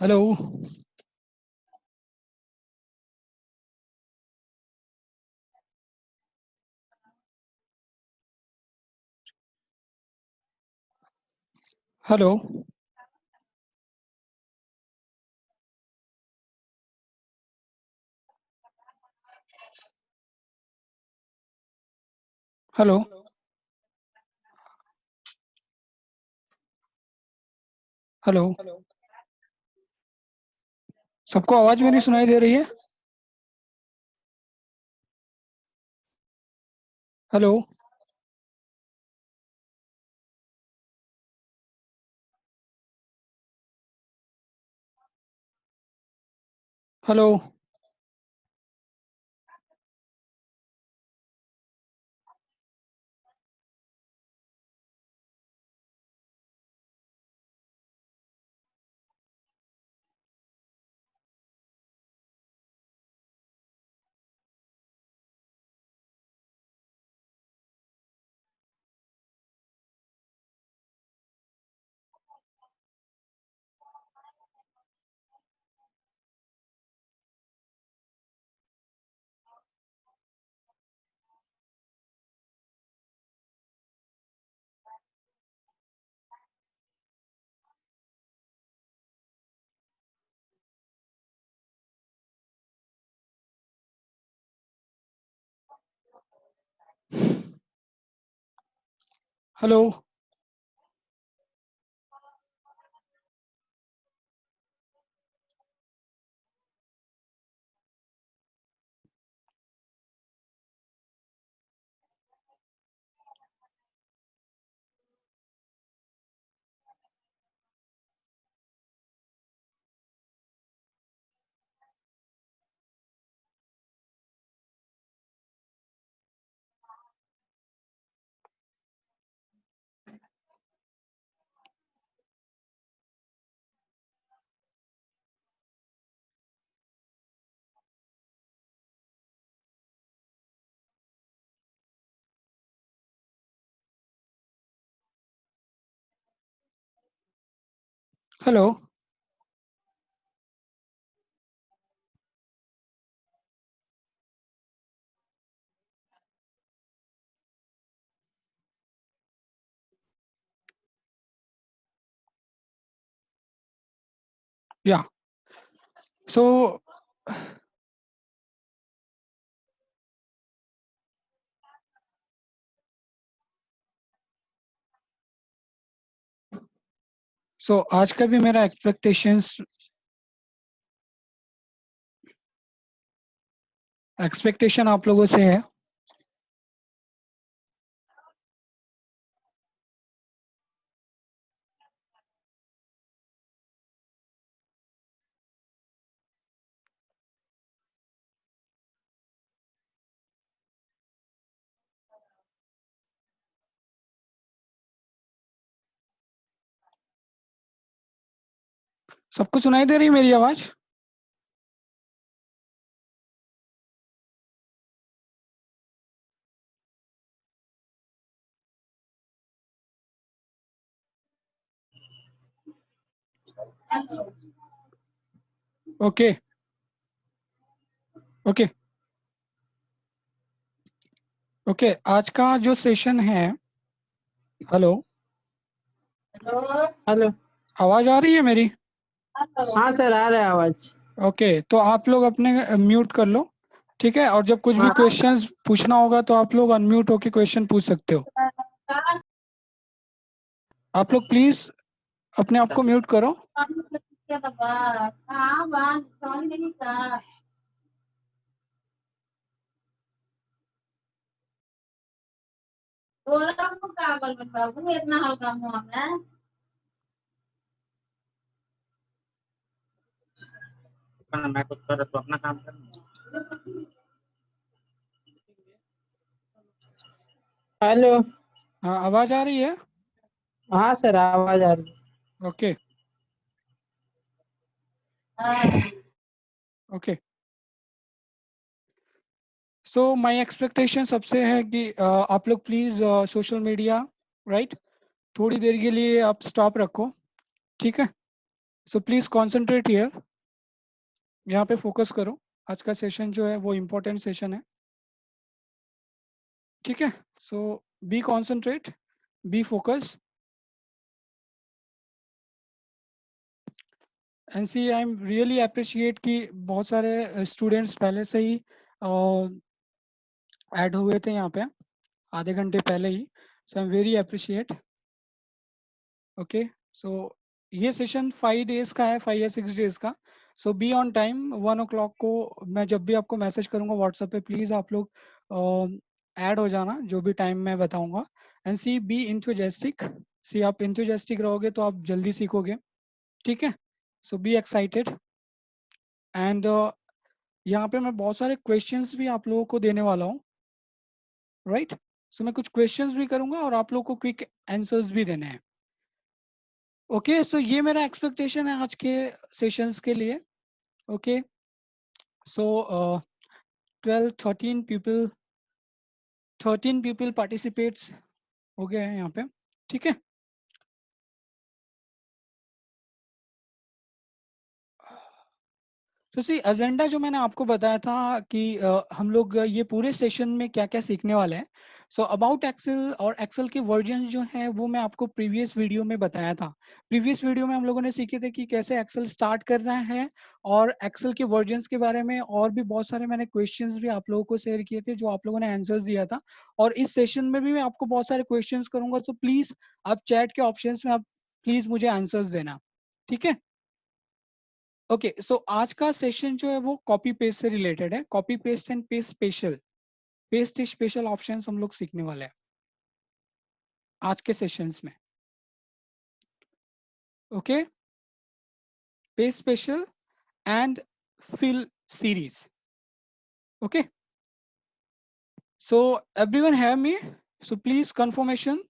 Hello. Hello. Hello. Hello. सबको आवाज मेरी सुनाई दे रही है? हेलो। हेलो। हेलो। हेलो। या सो आज का भी मेरा एक्सपेक्टेशन आप लोगों से है। सबको सुनाई दे रही है मेरी आवाज? ओके। ओके। ओके, आज का जो सेशन है, हेलो, हेलो। आवाज आ रही है मेरी? हाँ सर, आ रहा है आवाज। ओके, तो आप लोग अपने म्यूट कर लो, ठीक है? और जब कुछ भी हाँ। क्वेश्चंस पूछना होगा तो आप लोग अनम्यूट होके क्वेश्चन पूछ सकते हो। आप लोग प्लीज अपने आप को म्यूट करो। इतना हल्का मुँह में मैं कुछ कर तो अपना काम कर। हेलो। हाँ, आवाज आ रही है? हाँ सर, आवाज आ रही ओके है। ओके। सो माय एक्सपेक्टेशन सबसे है कि आप लोग प्लीज सोशल मीडिया, राइट, थोड़ी देर के लिए आप स्टॉप रखो, ठीक है? सो प्लीज कॉन्सेंट्रेट हियर, यहाँ पे फोकस करो। आज का सेशन जो है वो इम्पोर्टेंट सेशन है, ठीक है? So be concentrate, be focus, and see I am really appreciate कि बहुत सारे स्टूडेंट्स पहले से ही ऐड हुए थे यहाँ पे आधे घंटे पहले ही। So I am very appreciate. Okay, so ये सेशन 5 डेज का है, 5 या 6 डेज का। सो बी ऑन टाइम 1 o'clock को मैं जब भी आपको मैसेज करूंगा व्हाट्सएप पे, प्लीज आप लोग ऐड हो जाना जो भी टाइम मैं बताऊंगा। एंड सी बी इंथुजियास्टिक, सी आप इंथुजियास्टिक रहोगे तो आप जल्दी सीखोगे, ठीक है? So be excited. एंड यहाँ पे मैं बहुत सारे क्वेश्चंस भी आप लोगों को देने वाला हूँ, राइट? सो मैं कुछ क्वेश्चंस भी करूंगा और आप लोगों को क्विक आंसर्स भी देने हैं। ओके, सो ये मेरा एक्सपेक्टेशन है आज के सेशंस के लिए। ओके, सो 13 पीपल पार्टिसिपेट्स हो गए हैं यहाँ पे, ठीक है? तो सी एजेंडा जो मैंने आपको बताया था कि हम लोग ये पूरे सेशन में क्या क्या सीखने वाले हैं। सो अबाउट एक्सेल और एक्सेल के वर्जन्स जो हैं वो मैं आपको प्रीवियस वीडियो में बताया था। प्रीवियस वीडियो में हम लोगों ने सीखे थे कि कैसे एक्सेल स्टार्ट करना है, और एक्सेल के वर्जन्स के बारे में और भी बहुत सारे मैंने क्वेश्चंस भी आप लोगों को शेयर किए थे जो आप लोगों ने आंसर्स दिया था। और इस सेशन में भी मैं आपको बहुत सारे क्वेश्चंस करूंगा, सो प्लीज आप चैट के ऑप्शंस में आप प्लीज मुझे आंसर्स देना, ठीक है? ओके, सो आज का सेशन जो है वो कॉपी पेस्ट से रिलेटेड है। Copy paste and paste special, paste special options हम लोग सीखने वाले हैं आज के सेशंस में। Okay, paste special and fill series. Okay, so everyone have me, so please confirmation.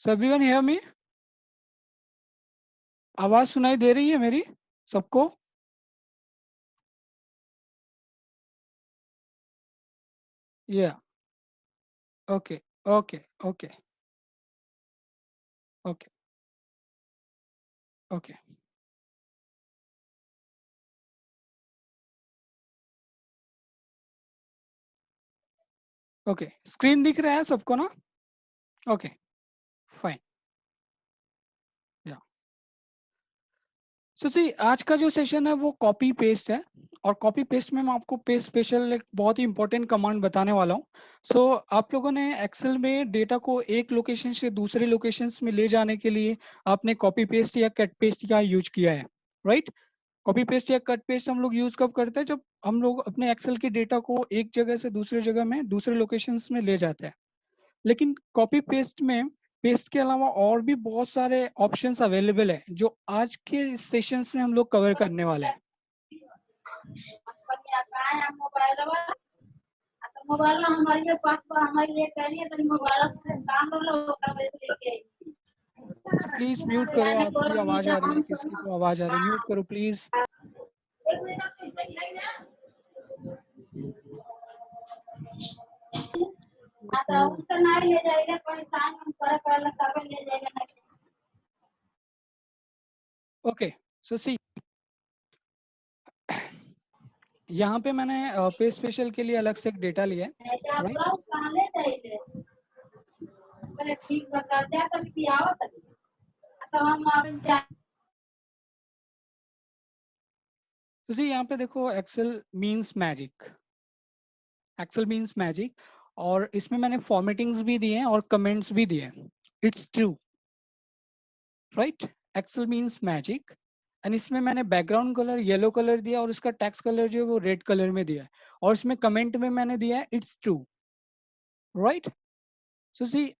So everyone have me, आवाज सुनाई दे रही है मेरी सबको? या okay okay okay okay okay okay, screen दिख रहा है सबको ना? Okay, fine. सो सी आज का जो सेशन है वो कॉपी पेस्ट है, और कॉपी पेस्ट में मैं आपको पेस्ट स्पेशल एक बहुत ही इंपॉर्टेंट कमांड बताने वाला हूँ। सो आप लोगों ने एक्सेल में डेटा को एक लोकेशन से दूसरे लोकेशंस में ले जाने के लिए आपने कॉपी पेस्ट या कट पेस्ट का यूज किया है, राइट? कॉपी पेस्ट या कट पेस्ट हम लोग यूज कब करते हैं? जब हम लोग अपने एक्सेल के डेटा को एक जगह से दूसरे जगह में दूसरे लोकेशंस में ले जाते हैं। लेकिन कॉपी पेस्ट में पेस्ट के अलावा और भी बहुत सारे ऑप्शंस अवेलेबल है जो आज के इस सेशंस में हम लोग कवर करने वाले हैं। मोबाइल हमारे पास हमारे लिए करिए तो मोबाइल से काम लो कर लेके तो प्लीज म्यूट करो, यानी आपकी कोई आवाज आ रही है, हम किसकी तो आवाज आ रही है, म्यूट करो प्लीज। एक मिनट तो सही है ना तो उसका नहीं ले जाएगा कोई टाइम हम पर सब ले जाएगा। ओके, सो सी यहाँ पे मैंने पे स्पेशल के लिए अलग से एक डेटा लिया है, ऐसे आप राइट। लोग कहाँ ले जाइए पहले ठीक बता दिया तभी कि आवत तो हम आगे जा तो जी यहाँ पे देखो Excel means magic, Excel means magic, और इसमें मैंने फॉर्मेटिंग्स भी दिए हैं और कमेंट्स भी दिए हैं। It's true, right. Excel means magic, and इसमें मैंने बैकग्राउंड कलर येलो कलर दिया और इसका टेक्स्ट कलर जो है वो रेड कलर में दिया है, और इसमें कमेंट में मैंने दिया है इट्स ट्रू, राइट। सो सी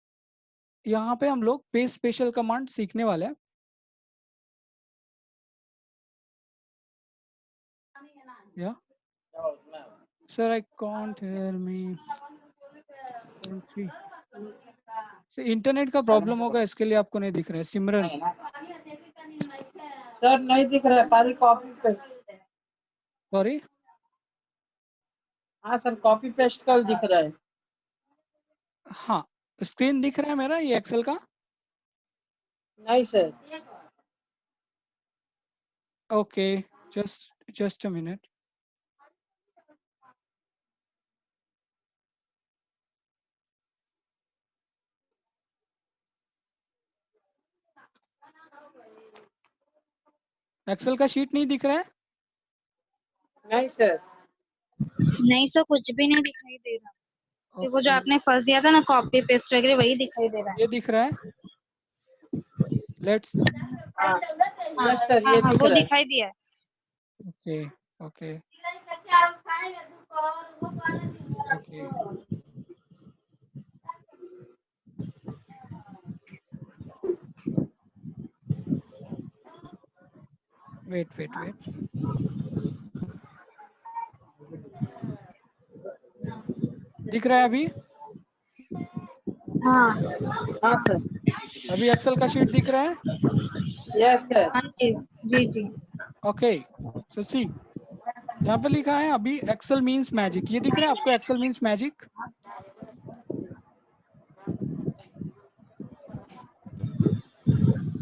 यहाँ पे हम लोग पे स्पेशल कमांड सीखने वाले हैं। या sir I can't hear me, can see. Internet का प्रॉब्लम होगा, इसके लिए आपको नहीं दिख रहा है। सिमरन, सर नहीं दिख रहा है, खाली कॉपी पेस्ट। सॉरी। हाँ सर, कॉपी पेस्ट कल दिख रहा है। हाँ, स्क्रीन दिख रहा है मेरा ये एक्सेल का। नहीं sir. Okay, just a minute. Excel का शीट नहीं दिख रहा है? नहीं सर। नहीं सर, कुछ भी नहीं दिखाई दे रहा। वो जो Okay, आपने फर्स्ट दिया था ना कॉपी पेस्ट वगैरह, वही दिखाई दे रहा है। ये दिख रहा है। लेट्स हाँ हाँ यस सर, हाँ ये हाँ, दिख वो रहा है। दिखाई दिया है। Okay okay okay, wait. दिख रहा है अभी? हाँ हाँ सर। अभी एक्सेल का शीट दिख रहा है? Yes sir. हाँ जी जी जी। ओके, सो सी यहाँ पे लिखा है अभी एक्सेल मींस मैजिक। ये दिख रहा है आपको Excel means magic?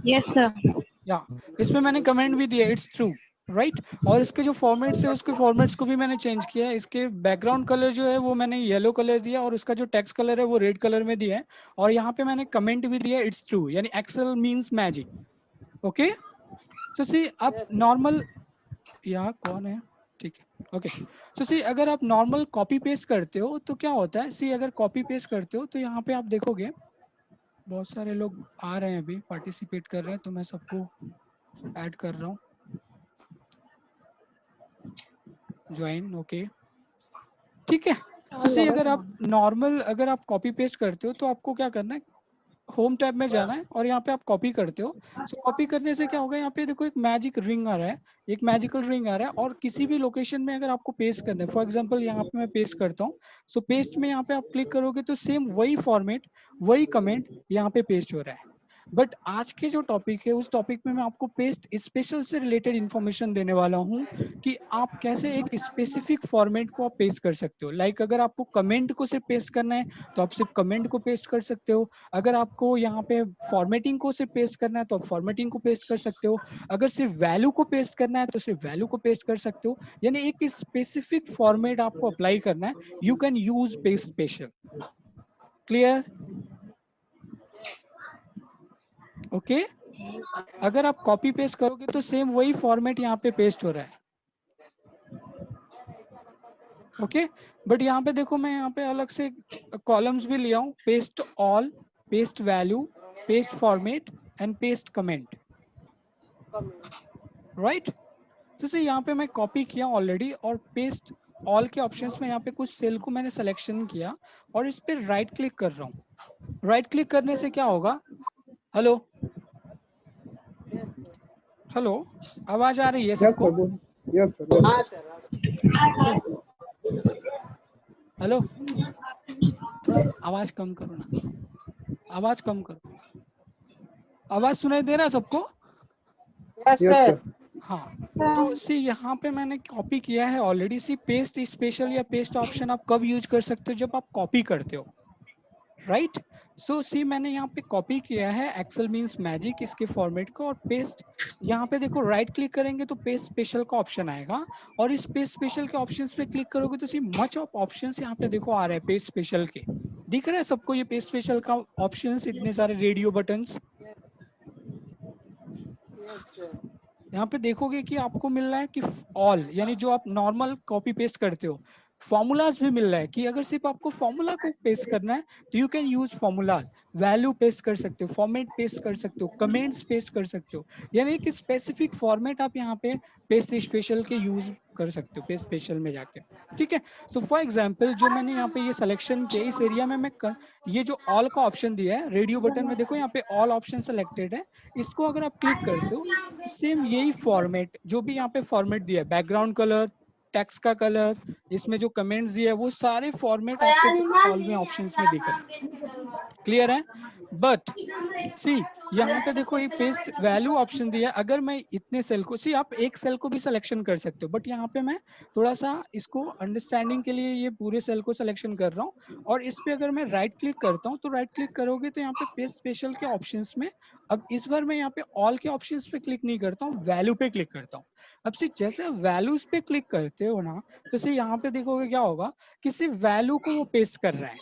Yes sir. या इसमें मैंने कमेंट भी दिया इट्स ट्रू, राइट। और इसके जो फॉर्मेट्स है उसके फॉर्मेट्स को भी मैंने चेंज किया है। इसके बैकग्राउंड कलर जो है वो मैंने येलो कलर दिया और उसका जो टेक्स्ट कलर है वो रेड कलर में दिया है, और यहाँ पे मैंने कमेंट भी दिया इट्स ट्रू, यानी Excel means magic. Okay, so सी आप नॉर्मल, यहाँ कौन है? ठीक है, ओके। सो सी अगर आप नॉर्मल कॉपी पेस्ट करते हो तो क्या होता है, सी अगर कॉपी पेस्ट करते हो तो यहाँ पे आप देखोगे बहुत सारे लोग आ रहे हैं, अभी पार्टिसिपेट कर रहे हैं, तो मैं सबको ऐड कर रहा हूँ। ज्वाइन, ओके, ठीक है। तो सी अगर आप नॉर्मल अगर आप कॉपी पेस्ट करते हो तो आपको क्या करना है, होम टैब में जाना है और यहाँ पे आप कॉपी करते हो। सो कॉपी करने से क्या होगा, यहाँ पे देखो एक मैजिक रिंग आ रहा है, एक मैजिकल रिंग आ रहा है, और किसी भी लोकेशन में अगर आपको पेस्ट करना है, फॉर एग्जांपल यहाँ पे मैं पेस्ट करता हूँ। सो पेस्ट में यहाँ पे आप क्लिक करोगे तो सेम वही फॉर्मेट वही कमेंट यहाँ पे पेस्ट हो रहा है। बट आज के जो टॉपिक है उस टॉपिक में मैं आपको पेस्ट स्पेशल से रिलेटेड इंफॉर्मेशन देने वाला हूँ कि आप कैसे एक स्पेसिफिक फॉर्मेट को आप पेस्ट कर सकते हो। लाइक अगर आपको कमेंट को सिर्फ पेस्ट करना है तो आप सिर्फ कमेंट को पेस्ट कर सकते हो। अगर आपको यहाँ पे फॉर्मेटिंग को सिर्फ पेस्ट करना है तो आप फॉर्मेटिंग को पेस्ट कर सकते हो। अगर सिर्फ वैल्यू को पेस्ट करना है तो सिर्फ वैल्यू को पेस्ट कर सकते हो। यानी एक स्पेसिफिक फॉर्मेट आपको अप्लाई करना है, you can use paste special. Clear? Okay, अगर आप कॉपी पेस्ट करोगे तो सेम वही फॉर्मेट यहाँ पे पेस्ट हो रहा है। ओके, बट यहाँ पे देखो मैं यहाँ पे अलग से कॉलम्स भी लिया हूँ, paste all, paste value, paste format and paste comment, right. तो यहाँ पे मैं कॉपी किया ऑलरेडी, और पेस्ट ऑल के ऑप्शंस में यहाँ पे कुछ सेल को मैंने सिलेक्शन किया और इस पे राइट क्लिक कर रहा हूँ। राइट क्लिक करने से क्या होगा, हेलो हेलो, आवाज आ रही है सबको? Yes sir. हाँ सर। हेलो, थोड़ा आवाज कम करो ना, आवाज कम करो। आवाज सुनाई दे रहा है सबको? Yes sir. हाँ, तो सी यहाँ पे मैंने कॉपी किया है ऑलरेडी। सी पेस्ट स्पेशल या पेस्ट ऑप्शन आप कब यूज कर सकते हो, जब आप कॉपी करते हो। राइट। सो सी मैंने यहाँ पे कॉपी किया है एक्सेल मीन्स मैजिक इसके फॉर्मेट को, और पेस्ट यहाँ पे देखो राइट क्लिक करेंगे तो पेस्ट स्पेशल का ऑप्शन आएगा, और इस पेस्ट स्पेशल के ऑप्शंस पे क्लिक करोगे तो सी मच ऑफ ऑप्शंस यहाँ पे देखो आ रहे हैं पेस्ट स्पेशल के। दिख रहा है सबको ये पेस्ट स्पेशल का ऑप्शंस, इतने सारे रेडियो बटन्स। Yes, sir. यहाँ पे देखोगे कि आपको मिल रहा है कि ऑल, यानी जो आप नॉर्मल कॉपी पेस्ट करते हो, फॉर्मूलाज भी मिल रहा है कि अगर सिर्फ आपको फॉर्मूला को पेस्ट करना है तो you can use formulas, value paste कर सकते हो, फॉर्मेट पेस्ट कर सकते हो, कमेंट्स पेस्ट कर सकते हो, यानी कि स्पेसिफिक फॉर्मेट आप यहाँ पे पेस्ट स्पेशल के यूज कर सकते हो पेस्ट स्पेशल में जाके। ठीक है। सो फॉर एग्जाम्पल जो मैंने यहाँ पे ये सिलेक्शन किया, इस एरिया में मैं ये जो ऑल का ऑप्शन दिया है रेडियो बटन में, देखो यहाँ पे ऑल ऑप्शन सेलेक्टेड है, इसको अगर आप क्लिक करते हो सेम यही फॉर्मेट जो भी यहाँ पे फॉर्मेट दिया है, बैकग्राउंड कलर, टेक्स्ट का कलर, इसमें जो कमेंट्स दिया है वो सारे फॉर्मेट आपको ऑल में ऑप्शंस में दिख रहे हैं। क्लियर है। बट सी यहाँ पे देखो ये पेस्ट वैल्यू ऑप्शन दिया है, अगर मैं इतने सेल को, सी आप एक सेल को भी सिलेक्शन कर सकते हो, बट यहाँ पे मैं थोड़ा सा इसको अंडरस्टैंडिंग के लिए ये पूरे सेल को सिलेक्शन कर रहा हूँ, और इस पे अगर मैं राइट क्लिक करता हूँ तो राइट क्लिक करोगे तो यहाँ पे पेस्ट स्पेशल के ऑप्शंस में, अब इस बार मैं यहाँ पे ऑल के ऑप्शंस पे क्लिक नहीं करता हूँ, वैल्यू पे क्लिक करता हूँ। अब सिर्फ जैसे वैल्यूज पे क्लिक करते हो ना, तो सिर्फ यहाँ पे देखोगे क्या होगा कि सिर्फ वैल्यू को वो पेस्ट कर रहा है,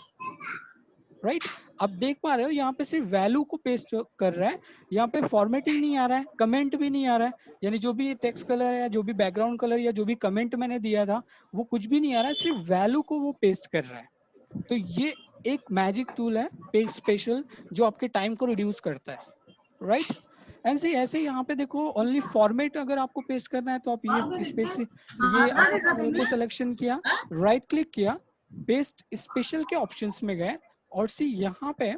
राइट। अब देख पा रहे हो यहाँ पे सिर्फ वैल्यू को पेस्ट कर रहा है, यहाँ पे फॉर्मेटिंग नहीं आ रहा है, कमेंट भी नहीं आ रहा है, यानी जो भी टेक्स्ट कलर है या जो भी बैकग्राउंड कलर या जो भी कमेंट मैंने दिया था वो कुछ भी नहीं आ रहा है, सिर्फ वैल्यू को वो पेस्ट कर रहा है। तो ये एक मैजिक टूल है पेस्ट स्पेशल जो आपके टाइम को रिड्यूस करता है, राइट। ऐसे ऐसे यहाँ पे देखो ओनली फॉर्मेट अगर आपको पेस्ट करना है तो आप ये स्पेस, ये आपको को सिलेक्शन किया, राइट क्लिक किया, पेस्ट स्पेशल के ऑप्शंस में गए, और सी यहाँ पे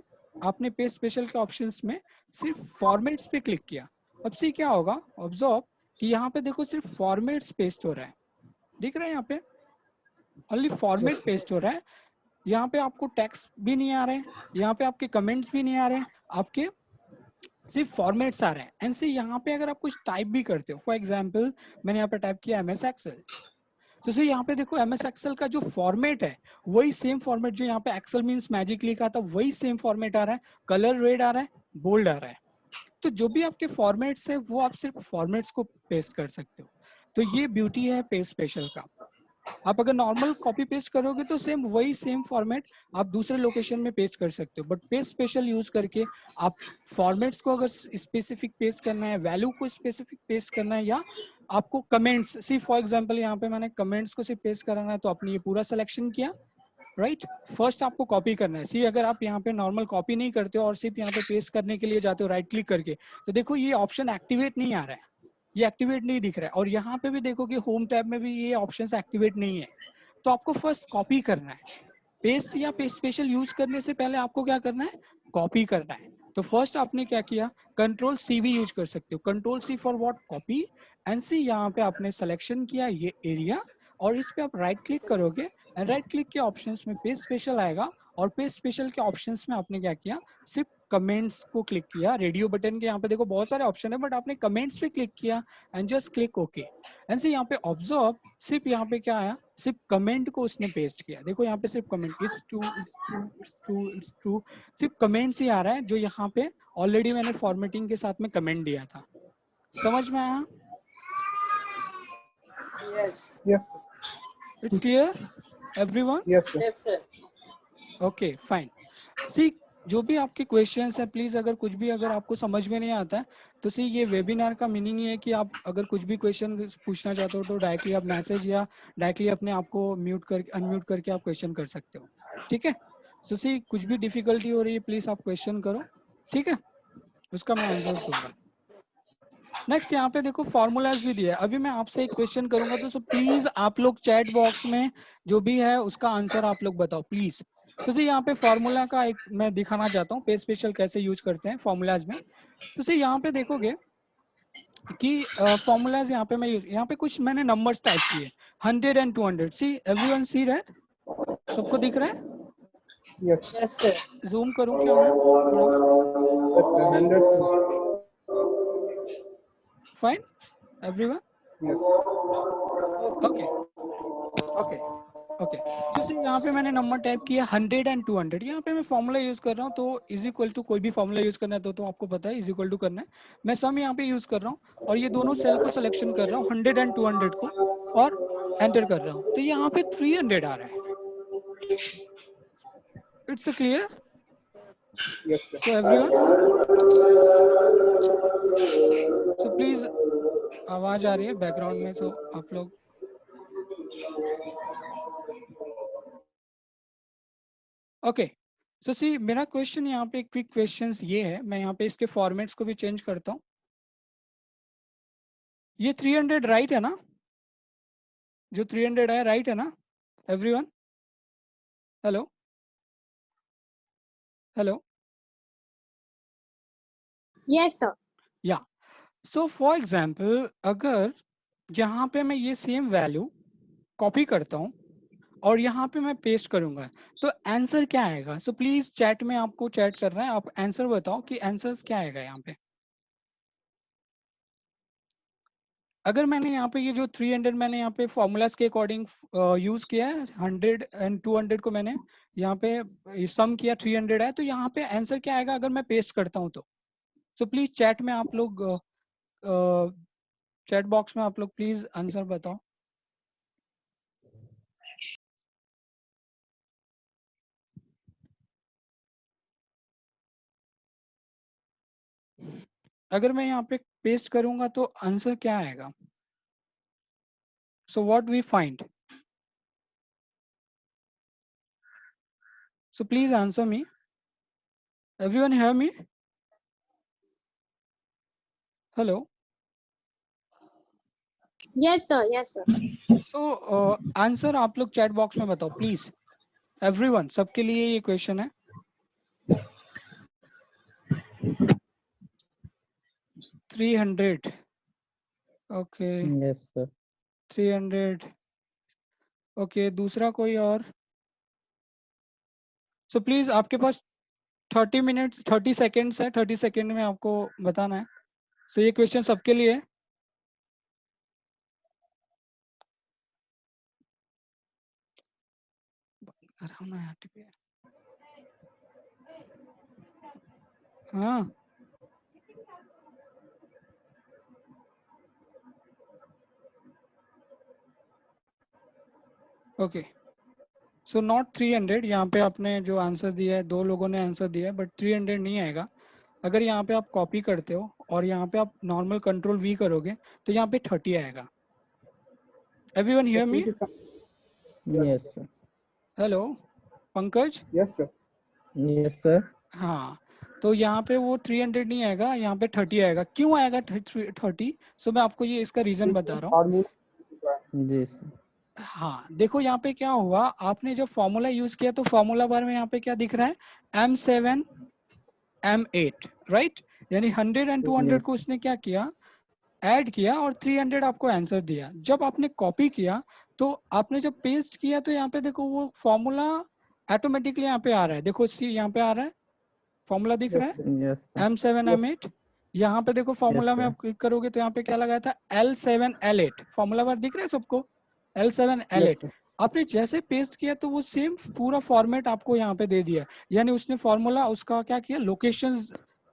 आपने पेस्ट स्पेशल के ऑप्शंस में सिर्फ फॉर्मेट्स पे क्लिक किया। अब सी क्या होगा, ऑब्जर्व कि यहाँ पे देखो सिर्फ फॉर्मेट्स पेस्ट हो रहा है, दिख रहा है यहाँ पे ओनली फॉर्मेट पेस्ट हो रहा है, यहाँ पे आपको टेक्स्ट भी नहीं आ रहे हैं, यहाँ पे आपके कमेंट्स भी नहीं आ रहे हैं, आपके सिर्फ फॉर्मेट्स आ रहे हैं। एंड सी यहाँ पे अगर आप कुछ टाइप भी करते हो, फॉर एग्जांपल मैंने यहाँ पे टाइप किया MS एक्सेल, तो सी यहाँ पे देखो MS एक्सेल का जो फॉर्मेट है वही सेम फॉर्मेट जो यहाँ पे एक्सेल मींस मैजिक लिखा था वही सेम फॉर्मेट आ रहा है, कलर रेड आ रहा है, बोल्ड आ रहा है। तो जो भी आपके फॉर्मेट्स है वो आप सिर्फ फॉर्मेट्स को पेस्ट कर सकते हो। तो ये ब्यूटी है पेस्ट स्पेशल का। आप अगर नॉर्मल कॉपी पेस्ट करोगे तो सेम वही सेम फॉर्मेट आप दूसरे लोकेशन में पेस्ट कर सकते हो, बट पेस्ट स्पेशल यूज करके आप फॉर्मेट्स को अगर स्पेसिफिक पेस्ट करना है, वैल्यू को स्पेसिफिक पेस्ट करना है, या आपको कमेंट्स, सी फॉर एग्जांपल यहाँ पे मैंने कमेंट्स को सिर्फ पेस्ट कराना है तो आपने ये पूरा सिलेक्शन किया, राइट। फर्स्ट आपको कॉपी करना है, सी अगर आप यहाँ पे नॉर्मल कॉपी नहीं करते हो और सिर्फ यहाँ पे पेस्ट करने के लिए जाते हो राइट क्लिक करके, तो देखो ये ऑप्शन एक्टिवेट नहीं आ रहा है, ये एक्टिवेट नहीं दिख रहा है, और यहाँ पे भी देखो कि होम टैब में भी ये ऑप्शंस एक्टिवेट नहीं है। तो आपको फर्स्ट कॉपी करना है, पेस्ट या पेस्ट स्पेशल यूज करने से पहले आपको क्या करना है, कॉपी करना है। तो फर्स्ट आपने क्या किया, Ctrl+C भी यूज कर सकते हो, Ctrl+C for what, copy, and see यहाँ पे आपने सिलेक्शन किया ये एरिया, और इस पे आप राइट क्लिक करोगे, एंड राइट क्लिक के ऑप्शंस में पेस्ट स्पेशल आएगा, और पेस्ट स्पेशल के ऑप्शंस में आपने क्या किया, सिर्फ कमेंट्स को क्लिक किया, रेडियो बटन के यहाँ पे देखो बहुत सारे ऑप्शन है, बट आपने कमेंट्स पे क्लिक किया and just click okay. And से यहाँ पे ऑब्जर्व सिर्फ यहाँ पे क्या आया, सिर्फ कमेंट को उसने पेस्ट किया, देखो यहाँ पे सिर्फ comment, it's true it's true it's true it's true, सिर्फ कमेंट्स ही आ रहा है जो यहाँ पे ऑलरेडी मैंने फॉर्मेटिंग के साथ में कमेंट दिया था। समझ में आया? Yes. Yes, it's clear everyone? yes, sir. Yes, sir. Okay fine. See जो भी आपके क्वेश्चंस है प्लीज, अगर कुछ भी अगर आपको समझ में नहीं आता है तो सी ये वेबिनार का मीनिंग ये है कि आप अगर कुछ भी क्वेश्चन पूछना चाहते हो तो डायरेक्टली आप मैसेज या डायरेक्टली अपने आप को म्यूट करके अनम्यूट करके आप क्वेश्चन कर सकते हो, ठीक है। सो सी कुछ भी डिफिकल्टी हो रही है प्लीज आप क्वेश्चन करो, ठीक है, उसका मैं आंसर दूंगा। नेक्स्ट यहाँ पे देखो फॉर्मूलाज भी दिया है, अभी मैं आपसे एक क्वेश्चन करूंगा तो सो प्लीज आप लोग चैट बॉक्स में जो भी है उसका आंसर आप लोग बताओ प्लीज। तो सी यहाँ पे फॉर्मूला का एक मैं दिखाना चाहता हूँ पेज स्पेशल कैसे यूज करते हैं फॉर्मूलाज में। तो सी यहाँ पे देखोगे कि फॉर्मूलाज यहाँ पे मैं यहाँ पे कुछ मैंने नंबर्स टाइप किए 100 and 200, see everyone see that, सबको दिख रहा है? Yes, Yes, sir. जूम करूँ क्या मैं थोड़ा? yes, sir. 100. Fine everyone? Yes. Okay okay okay. तो सी यहाँ पे मैंने नंबर टाइप किया 100 एंड 200, यहाँ पे मैं फॉर्मूला यूज कर रहा हूँ, तो इज इक्वल टू कोई भी फॉर्मूला यूज करना है तो आपको पता है इज इक्वल टू करना है। मैं सम यहाँ पे यूज कर रहा हूँ और ये दोनों सेल को सिलेक्शन कर रहा हूँ 100 एंड 200 को और एंटर कर रहा हूँ, तो यहाँ पे 300 आ रहा है। It's clear? Yes, sir. So everyone, so please, आवाज आ रही है बैकग्राउंड में तो आप लोग ओके। सो सी मेरा क्वेश्चन यहाँ पे क्विक क्वेश्चंस ये है, मैं यहाँ पे इसके फॉर्मेट्स को भी चेंज करता हूँ। ये 300 राइट है ना? जो 300 है राइट है ना everyone? Hello hello yes sir. या सो फॉर एग्जांपल अगर यहाँ पे मैं ये सेम वैल्यू कॉपी करता हूँ और यहाँ पे मैं पेस्ट करूंगा तो आंसर क्या आएगा? सो प्लीज चैट में आपको चैट कर रहा है, आप आंसर बताओ कि आंसर्स क्या आएगा यहाँ पे। अगर मैंने यहाँ पे ये जो 300 मैंने यहाँ पे फॉर्मूलाज के अकॉर्डिंग यूज किया है, 100 एंड 200 को मैंने यहाँ पे सम किया 300 है, तो यहाँ पे आंसर क्या आएगा अगर मैं पेस्ट करता हूँ तो? सो प्लीज चैट में आप लोग चैट बॉक्स में आप लोग प्लीज आंसर बताओ। अगर मैं यहाँ पे पेस्ट करूंगा तो आंसर क्या आएगा? So what we find? So please answer me, everyone hear me? Hello yes sir, yes sir. So answer आप लोग चैट बॉक्स में बताओ प्लीज, एवरीवन, सबके लिए ये क्वेश्चन है। 300 ओके, Yes, sir. 300 ओके, दूसरा कोई और? सो प्लीज आपके पास 30 मिनट्स 30 सेकेंड्स है, 30 सेकेंड में आपको बताना है। सो ये क्वेश्चन सबके लिए है। हाँ ओके, सो नॉट 300, यहाँ पे आपने जो आंसर दिया है, दो लोगों ने आंसर दिया है, बट 300 नहीं आएगा। अगर यहाँ पे आप कॉपी करते हो और यहाँ पे आप नॉर्मल कंट्रोल वी करोगे तो यहाँ पे 30 आएगा। एवरीवन हियर मी? Yes, sir. Hello Pankaj? Yes, sir. Yes, sir. हाँ, तो यहाँ पे वो 300 नहीं आएगा, यहाँ पे 30 आएगा। क्यों आएगा 30? सो मैं आपको ये इसका रीजन बता रहा हूँ। जी sir. हाँ देखो यहाँ पे क्या हुआ, आपने जब फॉर्मूला यूज किया तो फॉर्मूला बार में यहाँ पे क्या दिख रहा है? M7 M8 राइट, यानी 100 एंड 200 को उसने क्या किया, ऐड किया और 300 आपको आंसर दिया। जब आपने कॉपी किया तो आपने जब पेस्ट किया तो यहाँ पे देखो वो फॉर्मूला ऑटोमेटिकली यहाँ पे आ रहा है। देखो यहाँ पे आ रहा है फॉर्मूला दिख रहा है Yes, sir. M7 M8। यहाँ पे देखो फॉर्मूला में sir. आप क्लिक करोगे तो यहाँ पे क्या लगाया था L7 L8, फॉर्मूला बार दिख रहा है सबको L7 L8। आपने जैसे पेस्ट किया तो वो सेम पूरा फॉर्मेट आपको यहाँ पे दे दिया, यानी उसने फॉर्मूला उसका क्या किया, लोकेशन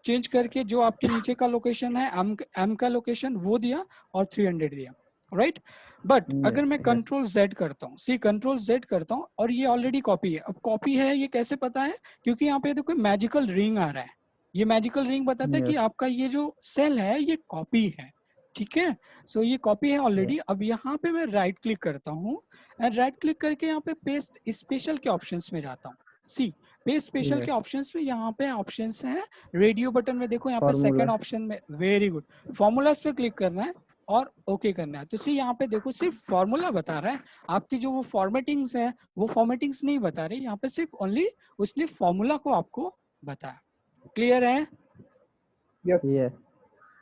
चेंज करके जो आपके नीचे का लोकेशन है M का लोकेशन वो दिया और 300 दिया राइट। बट अगर मैं कंट्रोल Z करता हूँ, सी कंट्रोल Z करता हूँ और ये ऑलरेडी कॉपी है। अब कॉपी है ये कैसे पता है? क्योंकि यहाँ पे देखो मैजिकल रिंग आ रहा है, ये मैजिकल रिंग बताता है कि आपका ये जो सेल है ये कॉपी है, ठीक है। सो ये कॉपी है ऑलरेडी। अब यहाँ पे मैं राइट क्लिक करता हूँ एंड राइट क्लिक करके यहाँ पे पेस्ट स्पेशल के ऑप्शंस में जाता हूँ। सी पेस्ट स्पेशल के ऑप्शंस में यहाँ पे ऑप्शंस है, रेडियो बटन में देखो यहाँ पे सेकंड ऑप्शन में, वेरी गुड, फॉर्मूलाज पे क्लिक करना है और ओके करना है। तो सी यहाँ पे देखो सिर्फ फॉर्मूला बता रहा है, आपकी जो वो फॉर्मेटिंग्स है वो फॉर्मेटिंग्स नहीं बता रही, यहाँ पे सिर्फ ओनली उसने फॉर्मूला को आपको बताया। क्लियर है? Yes. Yeah.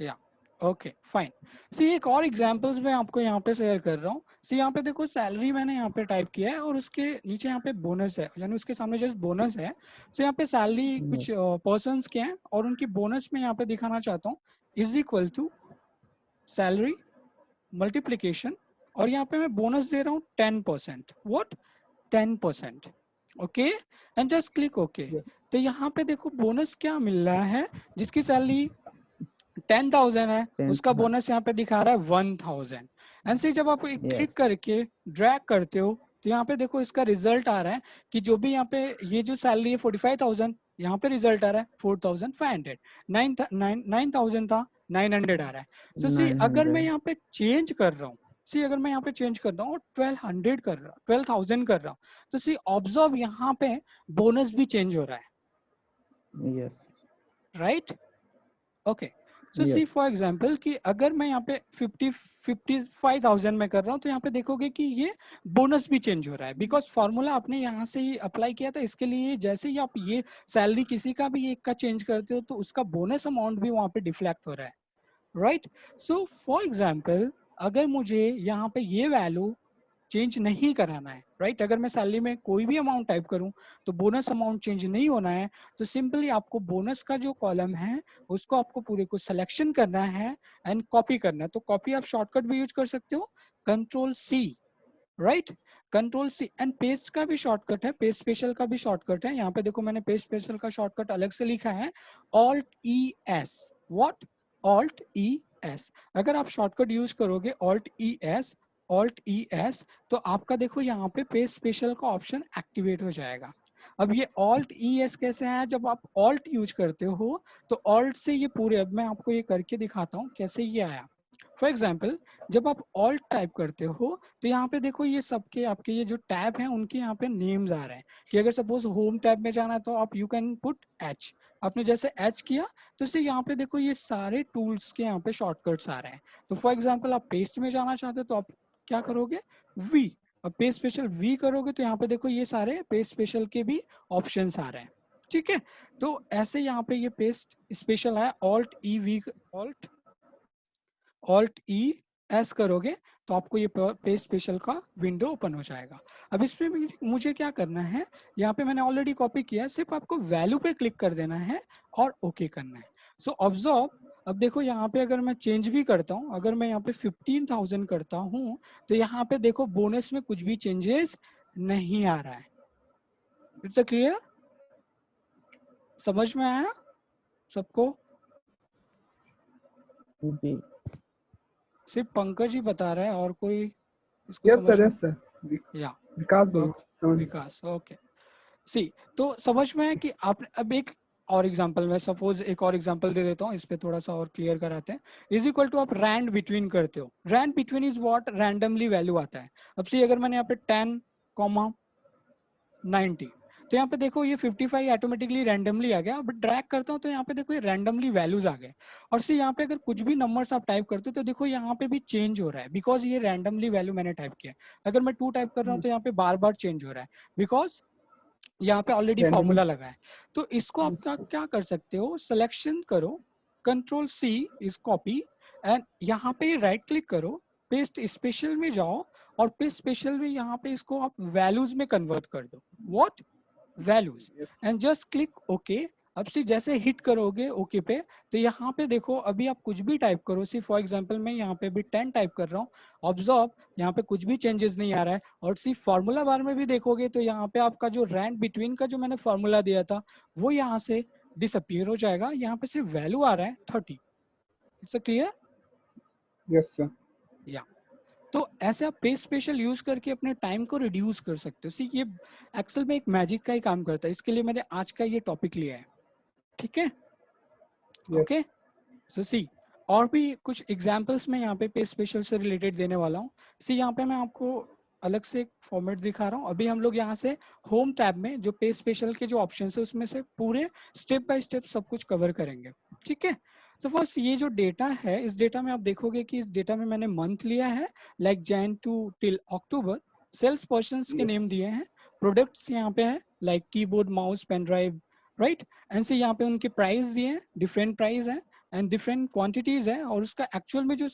या ओके फाइन। सी एक और एग्जांपल्स मैं आपको यहाँ पे शेयर कर रहा हूँ। सी यहाँ पे देखो सैलरी मैंने यहाँ पे टाइप किया है और उसके नीचे यहाँ पे बोनस है, यानी उसके सामने जस्ट बोनस है। सो यहाँ पे सैलरी कुछ पर्सन्स के हैं और उनकी बोनस में यहाँ पे दिखाना चाहता हूँ is equal to salary multiplication, और यहाँ पे मैं बोनस दे रहा हूँ 10%। What 10%. Okay, and just click okay. Yes. तो यहाँ पे देखो बोनस क्या मिल रहा है, जिसकी सैलरी 10,000 है 10,000. उसका बोनस यहाँ पे दिखा रहा है 1,000. एंड सी जब आप क्लिक Yes. करके ड्रैग करते हो तो यहाँ पे देखो इसका रिजल्ट आ रहा है कि जो भी यहाँ पे ये जो सैलरी है 45,000, यहाँ पे रिजल्ट आ रहा है 4,500. 9,000 था 900 आ रहा है. सो सी अगर मैं 900. यहाँ पे चेंज कर रहा हूँ, सी अगर मैं यहाँ पे चेंज कर रहा हूँ 1200 कर रहा हूँ, 12,000 कर रहा हूँ, तो सी ऑब्जर्व यहाँ पे बोनस भी चेंज हो रहा है. Yes. Right, okay. So see Yes. For example कि अगर मैं यहाँ पे 55,000 में कर रहा हूँ तो यहाँ पे देखोगे कि ये बोनस भी चेंज हो रहा है, बिकॉज फॉर्मूला आपने यहाँ से ही अप्लाई किया था. इसके लिए जैसे ही आप ये सैलरी किसी का भी एक का चेंज करते हो तो उसका बोनस अमाउंट भी वहाँ पे डिफ्लेक्ट हो रहा है. राइट, सो फॉर एग्जाम्पल अगर मुझे यहाँ पे ये वैल्यू चेंज नहीं कराना है, राइट, अगर मैं सैलरी में कोई भी अमाउंट टाइप करूं तो बोनस अमाउंट चेंज नहीं होना है, तो सिंपली आपको बोनस का जो कॉलम है उसको आपको पूरे को सिलेक्शन करना है एंड कॉपी करना है. तो कॉपी आप शॉर्टकट भी यूज कर सकते हो, control C, right, control C. And paste का भी शॉर्टकट है, पेस्ट स्पेशल का भी शॉर्टकट है. यहाँ पे देखो मैंने पेस्ट स्पेशल का शॉर्टकट अलग से लिखा है, alt E S. What? Alt E S. अगर आप शॉर्टकट यूज करोगे ऑल्ट ई एस तो आपका देखो यहाँ पे पेस्ट स्पेशल का ऑप्शन एक्टिवेट हो जाएगा. अब ये ऑल्ट ई एस कैसे है, जब आप ऑल्ट यूज करते हो तो ऑल्ट से ये पूरे, अब मैं आपको ये करके दिखाता हूँ कैसे ये आया. फॉर एग्जाम्पल जब आप ऑल्ट टाइप करते हो तो यहाँ पे देखो ये सबके आपके ये जो टैब हैं उनके यहाँ पे नेम्स आ रहे हैं कि अगर सपोज होम टैब में जाना है तो आप यू कैन पुट एच. आपने जैसे एच किया तो इससे यहाँ पे देखो ये सारे टूल्स के यहाँ पे शॉर्टकट्स आ रहे हैं. तो फॉर एग्जाम्पल आप पेस्ट में जाना चाहते हो तो आप क्या करोगे, वी. अब पेस्ट स्पेशल वी करोगे तो यहाँ पे देखो ये सारे पेस्ट स्पेशल के भी ऑप्शंस आ रहे हैं. ठीक है, तो ऐसे यहाँ पे ये पेस्ट स्पेशल है, alt E V, alt E S करोगे तो आपको ये पेस्ट स्पेशल का विंडो ओपन हो जाएगा. अब इसमें भी मुझे क्या करना है, यहाँ पे मैंने ऑलरेडी कॉपी किया है, सिर्फ आपको वैल्यू पे क्लिक कर देना है और ओके करना है. सो ऑब्जर्व, अब देखो यहाँ पे अगर मैं चेंज भी करता हूँ, अगर मैं यहाँ पे 15,000 करता हूँ तो यहाँ पे देखो बोनस में कुछ भी चेंजेस नहीं आ रहा है. इट्स अ क्लियर, समझ में आया सबको? जी. सिर्फ पंकज ही बता रहा है और कोई इसको Yes, समझ sir. में? Yes, sir. या विकास बोलो. समझ गया. विकास, ओके. सी तो समझ में है कि आप अब एक और एग्जांपल, मैं सपोज एक और एग्जांपल दे देता हूँ, इस पे थोड़ा सा और क्लियर कराते हैं. इज इक्वल टू आप रैंड बिटवीन करते हो, rand between is what, randomly value आता है. अब सी अगर मैंने यहाँ पे 10, 90 तो यहाँ पे देखो ये 55 ऑटोमेटिकली रैंडमली आ गया. बट ड्रैग करता हूँ तो यहाँ पे देखो ये रैंडमली वैल्यूज आ गए. और सी यहाँ पे अगर कुछ भी नंबर्स आप टाइप करते हो तो देखो यहाँ पे भी चेंज हो रहा है, बिकॉज ये रैंडमली वैल्यू मैंने टाइप किया. अगर मैं 2 टाइप कर रहा हूँ तो यहाँ पे बार बार चेंज हो रहा है, बिकॉज यहाँ पे ऑलरेडी Randomly. फॉर्मूला लगा है. तो इसको आप क्या कर सकते हो, सिलेक्शन करो, control C is copy, and यहाँ पे राइट क्लिक करो, पेस्ट स्पेशल में जाओ और पेस्ट स्पेशल में यहाँ पे इसको आप वैल्यूज में कन्वर्ट कर दो. What? Values. And just click okay. अब सी जैसे हिट करोगे ओके पे तो यहाँ पे देखो अभी आप कुछ भी टाइप करो, सी फॉर एग्जांपल मैं यहाँ पे भी 10 टाइप कर रहा हूँ, ऑब्जर्व यहाँ पे कुछ भी चेंजेस नहीं आ रहा है. और सी फॉर्मूला बार में भी देखोगे तो यहाँ पे आपका जो रैंड बिटवीन का जो मैंने फॉर्मूला दिया था वो यहाँ से डिसअपियर हो जाएगा. यहाँ पे सिर्फ वैल्यू आ रहा है 30. It's clear? Yes, sir. या तो ऐसे आप पेस्ट स्पेशल यूज करके अपने टाइम को रिड्यूस कर सकते हो. सी ये एक्सेल में एक मैजिक का ही काम करता है, इसके लिए मैंने आज का ये टॉपिक लिया है. ठीक है, Yes. ओके. सो सी और भी कुछ एग्जांपल्स मैं यहाँ पे पेस्ट स्पेशल से रिलेटेड देने वाला हूँ. सी यहाँ पे मैं आपको अलग से एक फॉर्मेट दिखा रहा हूँ. अभी हम लोग यहाँ से होम टैब में जो पेस्ट स्पेशल के जो ऑप्शन है उसमें से पूरे स्टेप बाय स्टेप सब कुछ कवर करेंगे. ठीक है, तो फर्स्ट ये जो डेटा है, इस डेटा में आप देखोगे कि इस डेटा में मैंने मंथ लिया है like Jan to till October. Sales persons के नेम दिए हैं, प्रोडक्ट्स यहाँ पे है like keyboard, mouse, pen drive, right. And से यहाँ पे उनके प्राइस दिए हैं, डिफरेंट प्राइस है एंड डिफरेंट क्वांटिटीज है, और उसका एक्चुअल में जो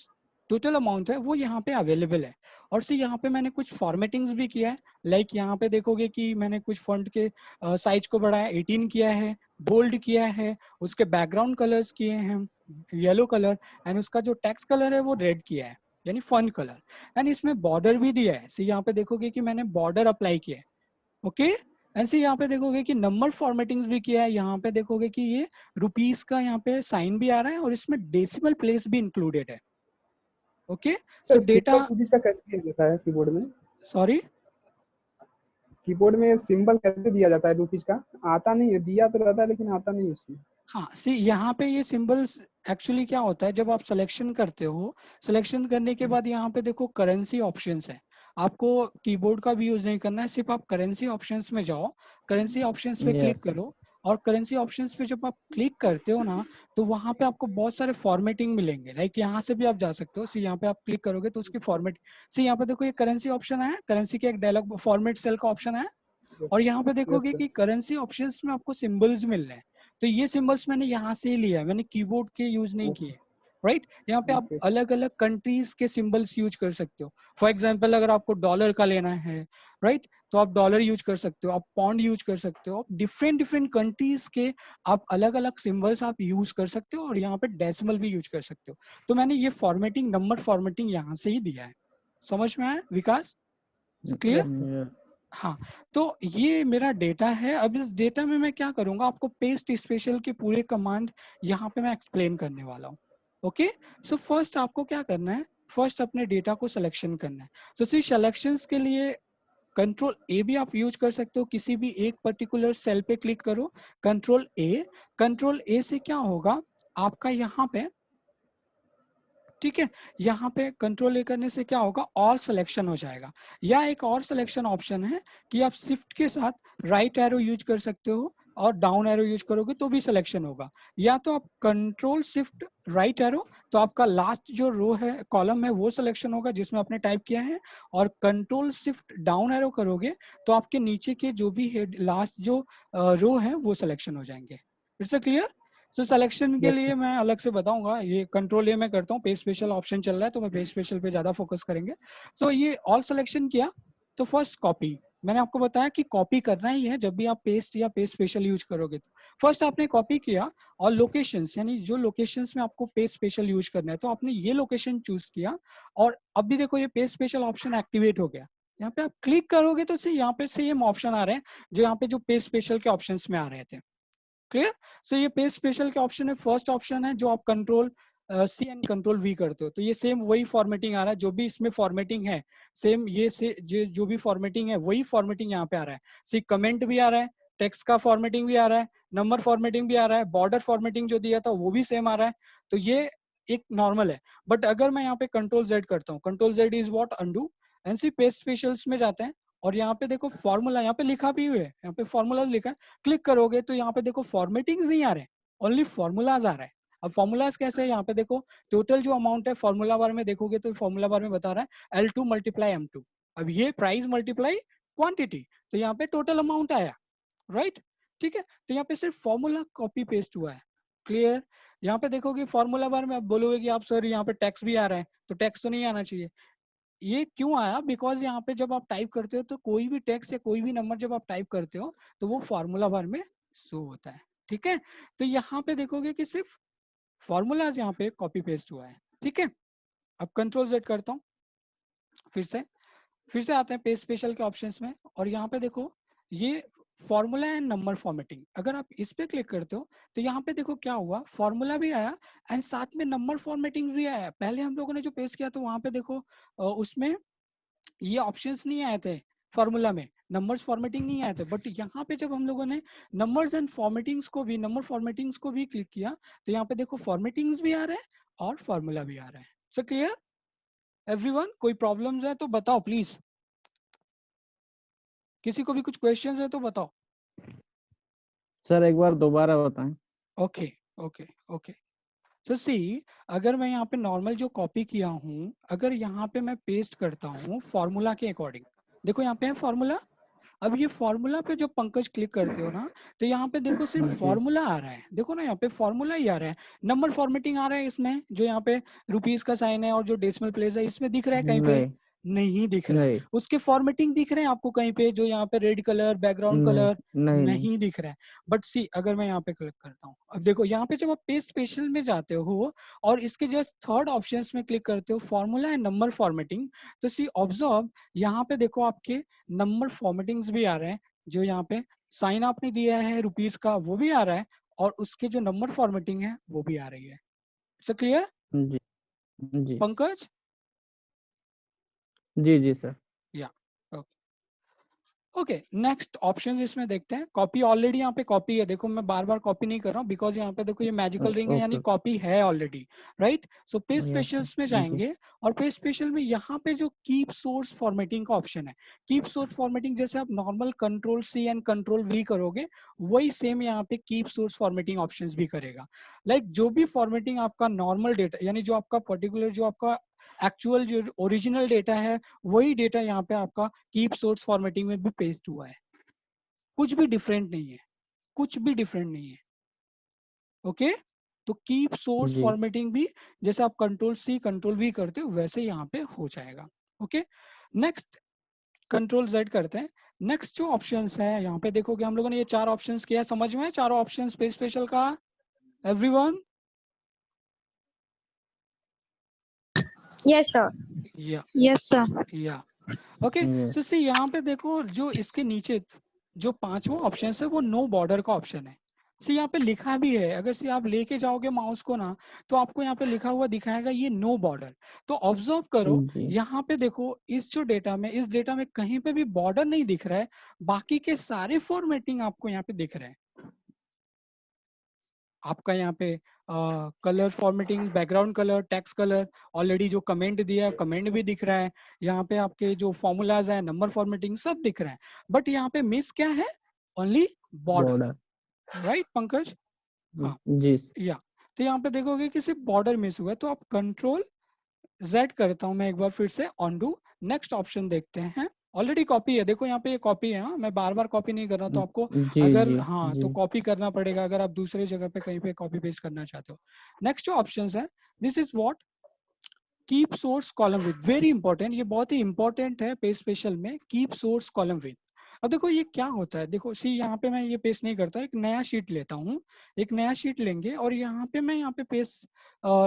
टोटल अमाउंट है वो यहाँ पे अवेलेबल है. और से यहाँ पे मैंने कुछ फॉर्मेटिंग्स भी किया है, लाइक यहाँ पे देखोगे कि मैंने कुछ फॉन्ट के साइज को बढ़ाया, 18 किया है, बोल्ड किया है, उसके बैकग्राउंड कलर्स किए हैं येलो कलर, एंड उसका जो टेक्स्ट कलर है वो रेड किया है, यानी फन कलर. एंड इसमें बॉर्डर भी दिया है. सी यहाँ पे देखोगे कि मैंने बॉर्डर अप्लाई किया है, ओके। ऐसे यहाँ पे देखोगे कि नंबर फॉर्मेटिंग भी किया है, यहाँ पे देखोगे कि ये रुपीस का यहाँ पे साइन भी आ रहा है और इसमें डेसिमल प्लेस भी इंक्लूडेड है। Okay, so sir data, symbol rupees का कैसे दिया जाता है कीबोर्ड में? सॉरी कीबोर्ड में सिंबल कैसे दिया जाता है रुपीज का? आता नहीं है, दिया तो रहता है लेकिन आता नहीं है उसमें। हाँ सी यहाँ पे ये सिंबल्स एक्चुअली क्या होता है, जब आप सिलेक्शन करते हो, सिलेक्शन करने के बाद यहाँ पे देखो करेंसी ऑप्शंस है, आपको कीबोर्ड का भी यूज नहीं करना है, सिर्फ आप करेंसी ऑप्शंस में जाओ, करेंसी ऑप्शंस पे क्लिक Yes. करो और करेंसी ऑप्शंस पे जब आप क्लिक करते हो ना, तो वहां पे आपको बहुत सारे फॉर्मेटिंग मिलेंगे। लाइक यहाँ से भी आप जा सकते हो, सी यहाँ पे आप क्लिक करोगे तो उसकी फॉर्मेट, सी यहाँ पे देखो ये करेंसी ऑप्शन है, करेंसी के एक डायलॉग फॉर्मेट सेल का ऑप्शन है और यहाँ पे देखोगे सर। कि करेंसी ऑप्शंस में आपको सिंबल्स मिल रहे हैं, तो ये सिंबल्स मैंने यहाँ से ही लिया है, मैंने कीबोर्ड के यूज नहीं किए। राइट, यहाँ पे आप Okay. अलग अलग कंट्रीज के सिंबल्स यूज कर सकते हो। फॉर एग्जांपल अगर आपको डॉलर का लेना है, राइट, तो आप डॉलर यूज कर सकते हो, आप पॉन्ड यूज कर सकते हो, डिफरेंट डिफरेंट कंट्रीज के आप अलग अलग सिंबल्स आप यूज कर सकते हो और यहाँ पे डेसिमल भी यूज कर सकते हो। तो मैंने ये फॉर्मेटिंग, नंबर फॉर्मेटिंग यहाँ से ही दिया है। समझ में आया विकास? क्लियर? Yeah. हाँ, तो ये मेरा डेटा है। अब इस डेटा में मैं क्या करूंगा, आपको पेस्ट स्पेशल के पूरे कमांड यहाँ पे मैं एक्सप्लेन करने वाला हूँ। ओके, सो फर्स्ट आपको क्या करना है, फर्स्ट अपने डेटा को सिलेक्शन करना है। तो सी सिलेक्शंस के लिए कंट्रोल ए भी आप यूज कर सकते हो, किसी भी एक पर्टिकुलर सेल पे क्लिक करो, कंट्रोल ए, कंट्रोल ए से क्या होगा आपका यहाँ पे, ठीक है, यहाँ पे कंट्रोल ए करने से क्या होगा, ऑल सिलेक्शन हो जाएगा। या एक और सिलेक्शन ऑप्शन है कि आप शिफ्ट के साथ राइट एरो यूज कर सकते हो और डाउन एरो यूज करोगे तो भी सिलेक्शन होगा। या तो आप कंट्रोल शिफ्ट राइट एरो, तो आपका लास्ट जो रो है, कॉलम है, वो सिलेक्शन होगा जिसमें आपने टाइप किया है, और कंट्रोल शिफ्ट डाउन एरो करोगे तो आपके नीचे के जो भी हेड लास्ट जो रो है वो सिलेक्शन हो जाएंगे। It's clear? सो सिलेक्शन के Yes, लिए मैं अलग से बताऊंगा, ये कंट्रोल ए में करता हूँ, पेज स्पेशल ऑप्शन चल रहा है तो मैं पेज स्पेशल पे ज्यादा फोकस करेंगे। सो ये ऑल सिलेक्शन किया, तो फर्स्ट कॉपी, मैंने आपको बताया कि कॉपी करना ही है जब भी आप पेस्ट या पेज स्पेशल यूज करोगे। तो फर्स्ट आपने कॉपी किया और लोकेशंस, यानी जो लोकेशंस में आपको पेज स्पेशल यूज करना है तो आपने ये लोकेशन चूज किया और अभी देखो ये पेज स्पेशल ऑप्शन एक्टिवेट हो गया। यहाँ पे आप क्लिक करोगे तो यहाँ पे सेम ऑप्शन आ रहे हैं जो यहाँ पे जो पेज स्पेशल के ऑप्शन में आ रहे थे। क्लियर? सो ये पेज स्पेशल के ऑप्शन है, फर्स्ट ऑप्शन है जो आप control C and control V करते हो, तो ये सेम वही फॉर्मेटिंग आ रहा है, जो भी इसमें फॉर्मेटिंग है सेम ये से जो भी फॉर्मेटिंग है वही फॉर्मेटिंग यहाँ पे आ रहा है। सी कमेंट भी आ रहा है, टेक्स्ट का फॉर्मेटिंग भी आ रहा है, नंबर फॉर्मेटिंग भी आ रहा है, बॉर्डर फॉर्मेटिंग जो दिया था वो भी सेम आ रहा है, तो ये एक नॉर्मल है। बट अगर मैं यहाँ पे कंट्रोल जेड करता हूँ, control Z is what, undo, and see page specials में जाते हैं और यहाँ पे देखो फॉर्मूला, यहाँ पे लिखा भी हुआ है, यहाँ पे फॉर्मूला लिखा है, क्लिक करोगे तो यहाँ पे देखो फॉर्मेटिंग नहीं आ रहे, ओनली फॉर्मूलाज आ रहा है। अब फॉर्मूलाज कैसे है, यहाँ पे देखो टोटल जो अमाउंट है फॉर्मूला बार में देखोगे तो फॉर्मूला बार में बता रहा है L2 मल्टीप्लाई M2। अब ये प्राइस मल्टीप्लाई क्वांटिटी, तो यहाँ पे टोटल अमाउंट आया, राइट? ठीक है, तो यहाँ पे सिर्फ फॉर्मूला कॉपी पेस्ट हुआ है। क्लियर? यहाँ पे देखोगे फॉर्मूला बार में आप बोलोगे कि आप सर यहाँ पे टैक्स भी आ रहा है, तो टैक्स तो नहीं आना चाहिए। ये क्यों आया, बिकॉज यहाँ पे जब आप टाइप करते हो तो कोई भी टेक्स्ट या कोई भी नंबर जब आप टाइप करते हो तो वो फॉर्मूला बार में शो होता है। ठीक है, तो यहाँ पे देखोगे कि सिर्फ फॉर्मूलाज यहाँ पे कॉपी पेस्ट हुआ है। ठीक है, अब कंट्रोल जेड करता हूँ, फिर से आते हैं पेज स्पेशल के ऑप्शंस में और यहाँ पे देखो ये फॉर्मूला एंड नंबर फॉर्मेटिंग, अगर आप इस पे क्लिक करते हो तो यहाँ पे देखो क्या हुआ, फॉर्मूला भी आया एंड साथ में नंबर फॉर्मेटिंग भी आया। पहले हम लोगों ने जो पेस्ट किया था वहां पे देखो उसमें ये ऑप्शंस नहीं आए थे, फॉर्मूला में नंबर्स फॉर्मेटिंग नहीं आए थे, बट यहाँ पे जब हम लोगों ने नंबर्स एंड फॉर्मेटिंग्स को भी, नंबर फॉर्मेटिंग्स को भी क्लिक किया तो यहाँ पे देखो फॉर्मेटिंग्स भी आ रहा है और फॉर्मूला भी आ रहा है। So clear everyone? कोई प्रॉब्लम्स है तो बताओ प्लीज, किसी को भी कुछ क्वेश्चंस है तो बताओ। सर एक बार दोबारा बताएं। ओके ओके ओके, तो सी अगर मैं यहाँ पे नॉर्मल जो कॉपी किया हूँ, अगर यहाँ पे मैं पेस्ट करता हूँ फॉर्मूला के अकॉर्डिंग, देखो यहाँ पे है फॉर्मूला, अब ये फॉर्मूला पे जो पंकज क्लिक करते हो ना तो यहाँ पे देखो सिर्फ जी। फॉर्मूला आ रहा है, देखो ना यहाँ पे फॉर्मूला ही आ रहा है, नंबर फॉर्मेटिंग आ रहा है इसमें, जो यहाँ पे रुपीस का साइन है और जो डेसिमल प्लेस है इसमें दिख रहा है कहीं पे? नहीं नहीं दिख रहा है। नहीं उसके फॉर्मेटिंग दिख रहे हैं आपको कहीं पे, जो यहाँ पे रेड कलर बैकग्राउंड नहीं कलर नहीं नहीं दिख रहा है। बट सी अगर मैं यहाँ पे क्लिक करता हूँ, अब देखो यहाँ पे जब आप पेज स्पेशल में जाते हो और इसके जस्ट थर्ड ऑप्शन में क्लिक करते हो फॉर्मूला एंड नंबर फॉर्मेटिंग, तो सी ऑब्जर्व यहाँ पे देखो आपके नंबर फॉर्मेटिंग्स भी आ रहे हैं, जो यहाँ पे साइन आपने दिया है रुपीस का वो भी आ रहा है, और उसके जो नंबर फॉर्मेटिंग है वो भी आ रही है। इट्स क्लियर जी जी पंकज? जी जी सर। या ओके, नेक्स्ट ऑप्शन इसमें देखते हैं। कॉपी ऑलरेडी यहाँ पे कॉपी है, देखो मैं बार बार कॉपी नहीं कर रहा हूँ बिकॉज यहाँ पे देखो ये मैजिकल रिंग है यानी ओके कॉपी है already, right. So page yes specials में जी जाएंगे, और पेज स्पेशल में यहाँ पे जो कीप सोर्स फॉर्मेटिंग का ऑप्शन है, कीप सोर्स फॉर्मेटिंग जैसे आप normal control C and control V करोगे वही सेम यहाँ पे कीप सोर्स फॉर्मेटिंग ऑप्शंस भी करेगा। लाइक जो भी फॉर्मेटिंग आपका नॉर्मल डेटा यानी जो आपका पर्टिकुलर जो आपका एक्चुअल जो ओरिजिनल डेटा है वही डेटा यहाँ पे आपका कीप सोर्स फॉर्मेटिंग में भी पेस्ट हुआ है, कुछ भी डिफरेंट नहीं है, कुछ भी डिफरेंट नहीं है। ओके, तो कीप सोर्स जी फॉर्मेटिंग भी जैसे आप कंट्रोल सी कंट्रोल वी करते हो वैसे यहाँ पे हो जाएगा। ओके, नेक्स्ट कंट्रोल जेड करते हैं। नेक्स्ट जो ऑप्शंस है यहाँ पे देखोगे हम लोगों ने ये 4 ऑप्शंस किया, समझ में चारों ऑप्शंस पेज स्पेशल का एवरीवन? Yes, sir. या यस सर। या ओके, यस सो सी यहाँ पे देखो जो इसके नीचे जो 5वां ऑप्शन है वो नो बॉर्डर का ऑप्शन है। सी यहाँ पे लिखा भी है, अगर सी आप लेके जाओगे माउस को ना तो आपको यहाँ पे लिखा हुआ दिखाएगा ये नो बॉर्डर। तो ऑब्जर्व करो जी यहाँ पे देखो इस जो डेटा में इस डेटा में कहीं पे भी बॉर्डर नहीं दिख रहा है, बाकी के सारे फॉर्मेटिंग आपको यहाँ पे दिख रहे हैं। आपका यहाँ पे colour formatting, background colour, text colour, already जो कमेंट दिया है कमेंट भी दिख रहा है, यहाँ पे आपके जो फॉर्मूलाज है नंबर फॉर्मेटिंग सब दिख रहा है, बट यहाँ पे मिस क्या है? Only border, border right Pankaj? हाँ, जी या तो यहाँ पे देखोगे कि सिर्फ बॉर्डर मिस हुआ है, तो आप कंट्रोल जेड करता हूँ मैं एक बार फिर से ऑनडू। नेक्स्ट ऑप्शन देखते हैं, ऑलरेडी कॉपी है, देखो यहाँ पे ये कॉपी है, हाँ मैं बार बार कॉपी नहीं कर रहा, तो आपको जी अगर जी हाँ जी तो कॉपी करना पड़ेगा अगर आप दूसरे जगह पे कहीं पे कॉपी पेस्ट करना चाहते हो। नेक्स्ट जो ऑप्शन है this is what keep source column with, very important, ये बहुत ही इंपॉर्टेंट है पेज स्पेशल में, कीप सोर्स कॉलम विद। अब देखो ये क्या होता है, देखो सी यहाँ पे मैं ये पेस्ट नहीं करता, एक नया शीट लेता हूँ, एक नया शीट लेंगे और यहाँ पे मैं यहाँ पे पेस्ट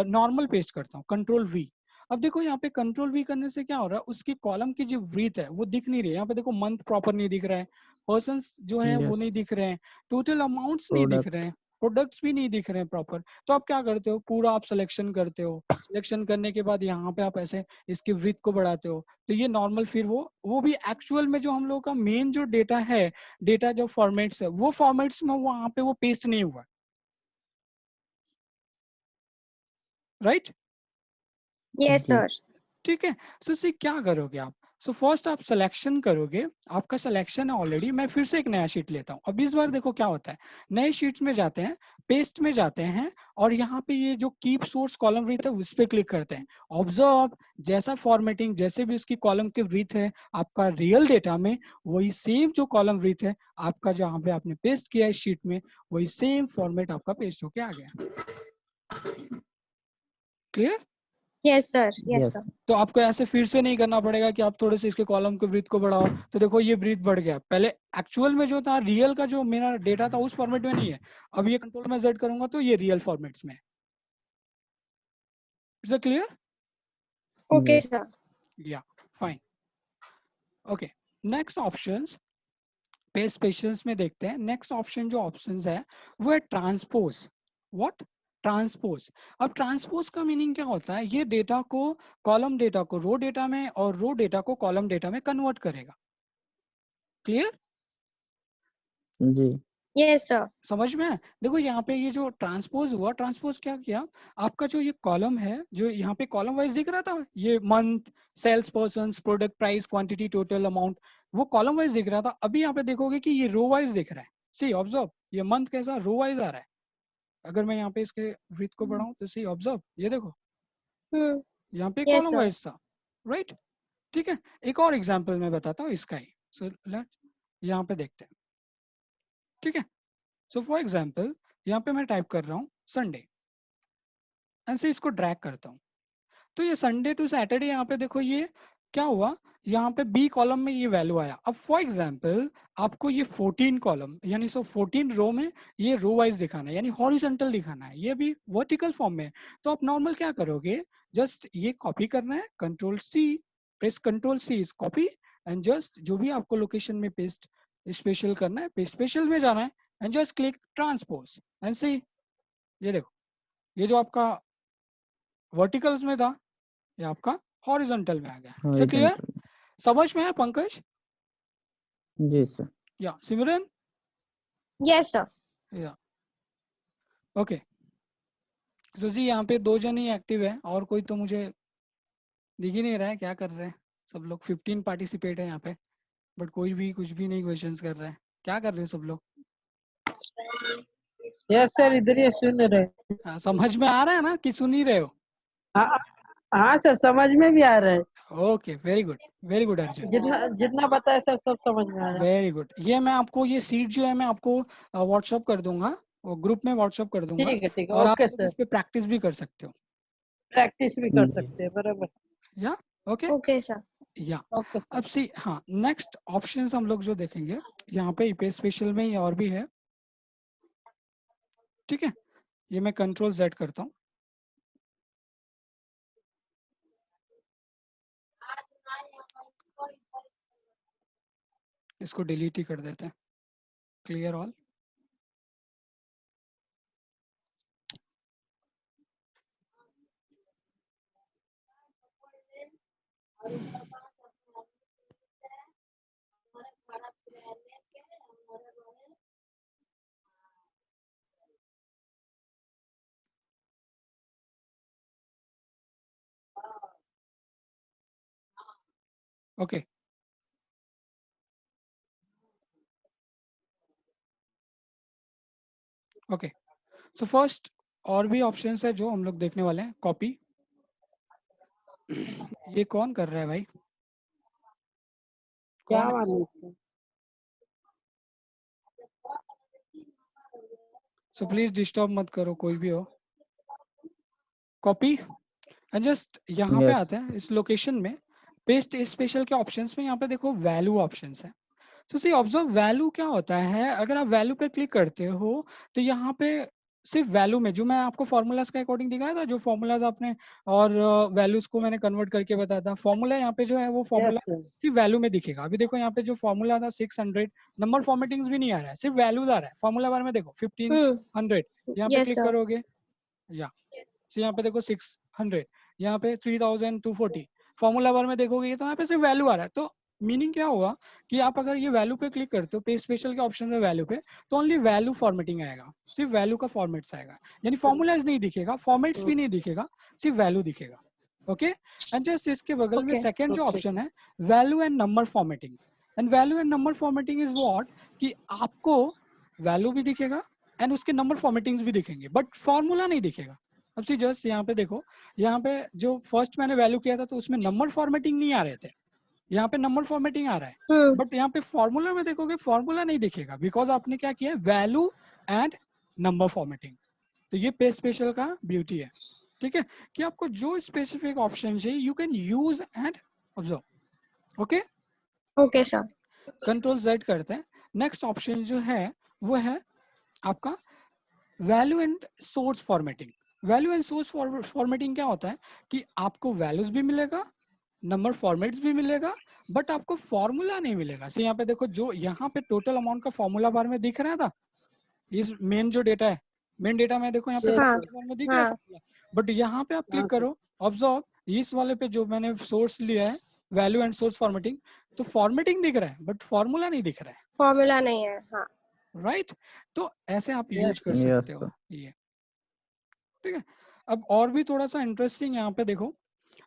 नॉर्मल पेस्ट करता हूँ कंट्रोल वी। अब देखो यहाँ पे कंट्रोल वी करने से क्या हो रहा है, उसकी कॉलम की जो ब्रीथ है वो दिख नहीं रही है, यहाँ पे देखो मंथ प्रॉपर नहीं दिख रहा है, पर्सन्स जो है वो यस नहीं दिख रहे हैं, टोटल अमाउंट्स नहीं दिख प्रोडक्ट रहे हैं, प्रोडक्ट्स भी नहीं दिख रहे हैं प्रॉपर। तो आप क्या करते हो, पूरा आप सिलेक्शन करते हो, सिलेक्शन करने के बाद यहाँ पे आप ऐसे इसकी विड्थ को बढ़ाते हो, तो ये नॉर्मल फिर वो भी एक्चुअल में जो हम लोग का मेन जो डेटा है, डेटा जो फॉर्मेट्स है वो फॉर्मेट्स में वहां पे वो पेस्ट नहीं हुआ, राइट? Yes, जी sir. ठीक है, सो सी क्या करोगे आप, सो फर्स्ट आप सिलेक्शन करोगे, आपका सिलेक्शन है ऑलरेडी, मैं फिर से एक नया शीट लेता हूँ। अब इस बार देखो क्या होता है, नए शीट्स में जाते हैं, पेस्ट में जाते हैं, और यहाँ पे ये जो कीप सोर्स कॉलम ब्रीथ है उस पे क्लिक करते हैं। ऑब्जर्व जैसा फॉर्मेटिंग जैसे भी उसकी कॉलम की ब्रीथ है आपका रियल डेटा में, वही सेम जो कॉलम ब्रीथ है आपका जहाँ पे आपने पेस्ट किया है शीट में, वही सेम फॉर्मेट आपका पेस्ट होके आ गया। Clear? Yes, sir. Yes, yes sir. तो आपको ऐसे फिर से नहीं करना पड़ेगा कि आप थोड़े से इसके कॉलम के ब्रीथ को बढ़ाओ, तो देखो ये ब्रीथ बढ़ गया, पहले एक्चुअल में जो था रियल का जो मेरा डेटा था उस फॉर्मेट में नहीं है, अब ये कंट्रोल में जेड करूंगा तो ये रियल फॉर्मेट्स में। It's clear? Okay, sir. या fine. Okay, next options page specials में देखते हैं। नेक्स्ट ऑप्शन जो ऑप्शंस है वो है ट्रांसपोज। व्हाट? ट्रांसपोज। अब ट्रांसपोज का मीनिंग क्या होता है, ये डेटा को कॉलम डेटा को रो डेटा में और रो डेटा को कॉलम डेटा में कन्वर्ट करेगा। क्लियर? जी Yes, sir. समझ में? देखो यहाँ पे ये जो ट्रांसपोज हुआ, ट्रांसपोज क्या किया, आपका जो ये कॉलम है जो यहाँ पे कॉलम वाइज दिख रहा था, ये month, sales person, product price, quantity, total amount, वो कॉलम वाइज दिख रहा था, अभी यहाँ पे देखोगे कि ये रो वाइज दिख रहा है। सी ऑब्जर्व, ये मंथ कैसा रो वाइज आ रहा है, अगर मैं यहाँ पे इसके विड्थ को बढ़ाऊं तो सी ऑब्जर्व, ये देखो Hmm. यहाँ पे Yes, कॉलम sir. वाइज था, राइट? ठीक है, एक और एग्जाम्पल मैं बताता हूँ इसका ही, सो लेट्स यहाँ पे देखते हैं। ठीक है, सो फॉर एग्जाम्पल यहाँ पे मैं टाइप कर रहा हूँ संडे, ऐसे इसको ड्रैग करता हूँ, तो ये संडे टू सैटरडे यहाँ पे देखो ये क्या हुआ, यहाँ पे बी कॉलम में ये वैल्यू आया। अब फॉर एग्जांपल आपको ये 14 कॉलम यानी 14 रो में ये रो वाइज दिखाना है, यानी हॉरिजॉन्टल दिखाना है, ये भी वर्टिकल फॉर्म में है। तो आप नॉर्मल क्या करोगे, जस्ट ये कॉपी करना है, control C, press control C is copy, and just जो भी आपको लोकेशन में पेस्ट स्पेशल करना है, पे स्पेशल में जाना है and just click transpose and see, ये देखो ये जो आपका वर्टिकल्स में था ये आपका हॉरिजॉन्टल में आ गया। So clear, horizontal. समझ में है पंकज? जी सर। या सिमरन? Yes, sir. या ओके। सो जी यहाँ पे 2 जन ही एक्टिव है और कोई तो मुझे दिख ही नहीं रहा है क्या कर रहे हैं सब लोग। 15 पार्टिसिपेट है यहाँ पे बट कोई भी कुछ भी नहीं क्वेश्चंस कर रहा है, क्या कर रहे हैं सब लोग? यस सर, इधर ही सुन रहे। हाँ, समझ में आ रहा है ना कि सुन ही रहे हो? हाँ हाँ सर, समझ में भी आ रहा है। ओके वेरी गुड अर्जुन, जितना जितना बताया सर सब समझ में आया। Very good. ये मैं आपको ये सीट जो है मैं आपको व्हाट्सअप कर दूंगा, वो ग्रुप में व्हाट्सअप कर दूंगा ठीक है, और आप ओके लोग सर। इस पे प्रैक्टिस भी कर सकते हो। प्रैक्टिस भी कर सकते हैं, बराबर। या ओके Okay, sir. या ओके सर। अब सी हाँ नेक्स्ट ऑप्शंस हम लोग जो देखेंगे यहाँ पे ईपीएस स्पेशल में ही और भी है, ठीक है। ये मैं कंट्रोल Z करता हूँ, इसको डिलीट ही कर देते हैं, clear all. Okay okay so first और भी ऑप्शंस है जो हम लोग देखने वाले हैं। कॉपी, ये कौन कर रहा है भाई? क्या कौन है? मालूम सर। सो प्लीज डिस्टर्ब मत करो कोई भी हो। कॉपी एंड जस्ट यहाँ पे यस। आते हैं इस लोकेशन में, पेस्ट स्पेशल के ऑप्शंस में यहाँ पे देखो वैल्यू ऑप्शंस है। तो सी ऑब्जर्व वैल्यू क्या होता है, अगर आप वैल्यू पे क्लिक करते हो तो यहाँ पे सिर्फ वैल्यू में जो मैं आपको फॉर्मूलाज के अकॉर्डिंग दिखाया था, जो फॉर्मूलाज आपने और वैल्यूज को मैंने कन्वर्ट करके बताया था, फॉर्मूला यहाँ पे जो है वो फॉर्मूला यस सर। सिर्फ वैल्यू में दिखेगा। अभी देखो यहाँ पे जो फॉर्मूला था 600, नंबर फॉर्मेटिंग्स भी नहीं आ रहा है, सिर्फ वैल्यूज आ रहा है। फॉर्मूला बार में देखो 1500, यहाँ पे Yes, क्लिक sir. करोगे या तो यहाँ पे देखो 600, यहाँ पे 3240, फॉर्मूला बार में देखोगे ये तो यहाँ पे सिर्फ वैल्यू आ रहा है। तो मीनिंग क्या हुआ कि आप अगर ये वैल्यू पे क्लिक करते हो पे स्पेशल के ऑप्शन में वैल्यू पे, तो ओनली वैल्यू फॉर्मेटिंग आएगा, सिर्फ वैल्यू का फॉर्मेट्स आएगा, यानी फॉर्मूलाज नहीं दिखेगा, फॉर्मेट्स भी नहीं दिखेगा, सिर्फ वैल्यू दिखेगा। ओके एंड जस्ट इसके बगल में Okay. सेकंड जो ओके। ऑप्शन है value and number formatting. And value and number formatting is what कि आपको वैल्यू भी दिखेगा एंड उसके नंबर फॉर्मेटिंग्स भी दिखेंगे बट फॉर्मूला नहीं दिखेगा। अब सी जस्ट यहाँ पे देखो, यहाँ पे जो फर्स्ट मैंने वैल्यू किया था तो उसमें नंबर फॉर्मेटिंग नहीं आ रहे थे, यहाँ पे नंबर फॉर्मेटिंग आ रहा है, Hmm. बट यहाँ पे फॉर्मूला में देखोगे फॉर्मूला नहीं दिखेगा बिकॉज आपने क्या किया, वैल्यू एंड नंबर फॉर्मेटिंग। तो ये पे स्पेशल का ब्यूटी है, ठीक है, कि आपको जो स्पेसिफिक ऑप्शन चाहिए you can use and observe. Okay Okay, sir. Control Z करते हैं। नेक्स्ट ऑप्शन जो है वो है आपका value and source formatting. Value and source formatting क्या होता है कि आपको वैल्यूज भी मिलेगा, नंबर फॉर्मेट्स भी मिलेगा, बट आपको फॉर्मूला नहीं मिलेगा। सी यहाँ पे देखो जो यहाँ पे टोटल अमाउंट का फॉर्मूला बार में दिख रहा था, इस मेन जो डेटा है, मेन डेटा में देखो यहाँ पे यस हाँ, सर। बार में दिख रहा है हाँ. फॉर्मूला, बट यहाँ पे आप हाँ क्लिक सर। करो, ऑब्जर्व इस वाले पे जो मैंने सोर्स लिया है वैल्यू एंड सोर्स फॉर्मेटिंग, तो फॉर्मेटिंग दिख रहा है बट फॉर्मूला नहीं दिख रहा है, Formula नहीं है. हाँ. राइट? तो ऐसे आप यूज यस कर सर। सकते यस हो ये, ठीक है। अब और भी थोड़ा सा इंटरेस्टिंग यहाँ पे देखो,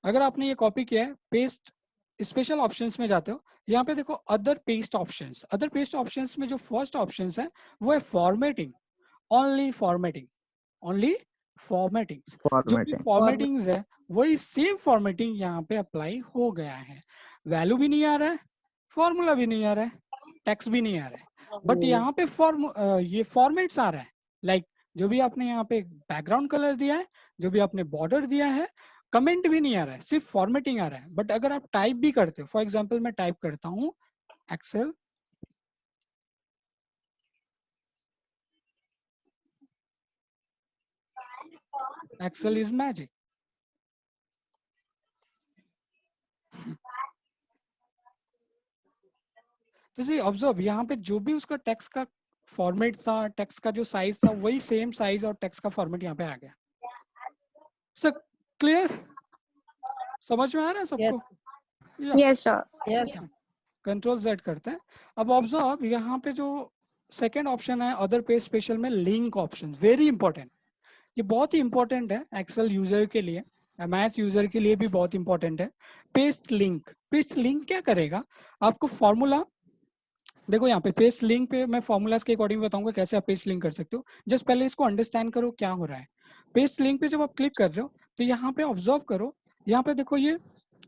अगर आपने ये कॉपी किया है, पेस्ट स्पेशल ऑप्शंस में जाते हो, यहाँ पे देखो other paste options. Other paste options में जो फर्स्ट ऑप्शंस है वो है formatting, only formatting, only formatting. जो भी फॉर्मेटिंग। फॉर्मेटिंग्स है वही सेम फॉर्मेटिंग यहाँ पे अप्लाई हो गया है। वैल्यू भी नहीं आ रहा है, फॉर्मूला भी नहीं आ रहा है, टेक्स्ट भी नहीं आ रहा है, बट यहाँ पे ये फॉर्मेट्स आ रहा है। लाइक जो भी आपने यहाँ पे बैकग्राउंड कलर दिया है, जो भी आपने बॉर्डर दिया है, कमेंट भी नहीं आ रहा है, सिर्फ फॉर्मेटिंग आ रहा है। बट अगर आप टाइप भी करते हो, फॉर एग्जांपल मैं टाइप करता हूँ एक्सेल, एक्सेल इज मैजिक, तो सी ऑब्जर्व यहाँ पे जो भी उसका टेक्स्ट का फॉर्मेट था, टेक्स्ट का जो साइज था, वही सेम साइज और टेक्स्ट का फॉर्मेट यहाँ पे आ गया। सर क्लियर, समझ में आ रहा है सबको? Yes, sir. Yes control Z करते हैं। अब ऑब्जर्व यहाँ पे जो सेकेंड ऑप्शन है अदर पेज स्पेशल में, लिंक ऑप्शन, वेरी इंपॉर्टेंट। ये बहुत ही इंपॉर्टेंट है एक्सेल यूजर के लिए, एमएस यूजर के लिए भी बहुत इंपॉर्टेंट है। पेस्ट लिंक, पेस्ट लिंक क्या करेगा, आपको फॉर्मूला देखो यहाँ पे पेस्ट लिंक पे मैं फॉर्मूलाज के अकॉर्डिंग बताऊंगा कैसे आप पेस्ट लिंक कर सकते हो। जस्ट पहले इसको अंडरस्टैंड करो क्या हो रहा है। पेस्ट लिंक पे जब आप क्लिक कर रहे हो तो यहाँ पे ऑब्जर्व करो, यहाँ पे देखो ये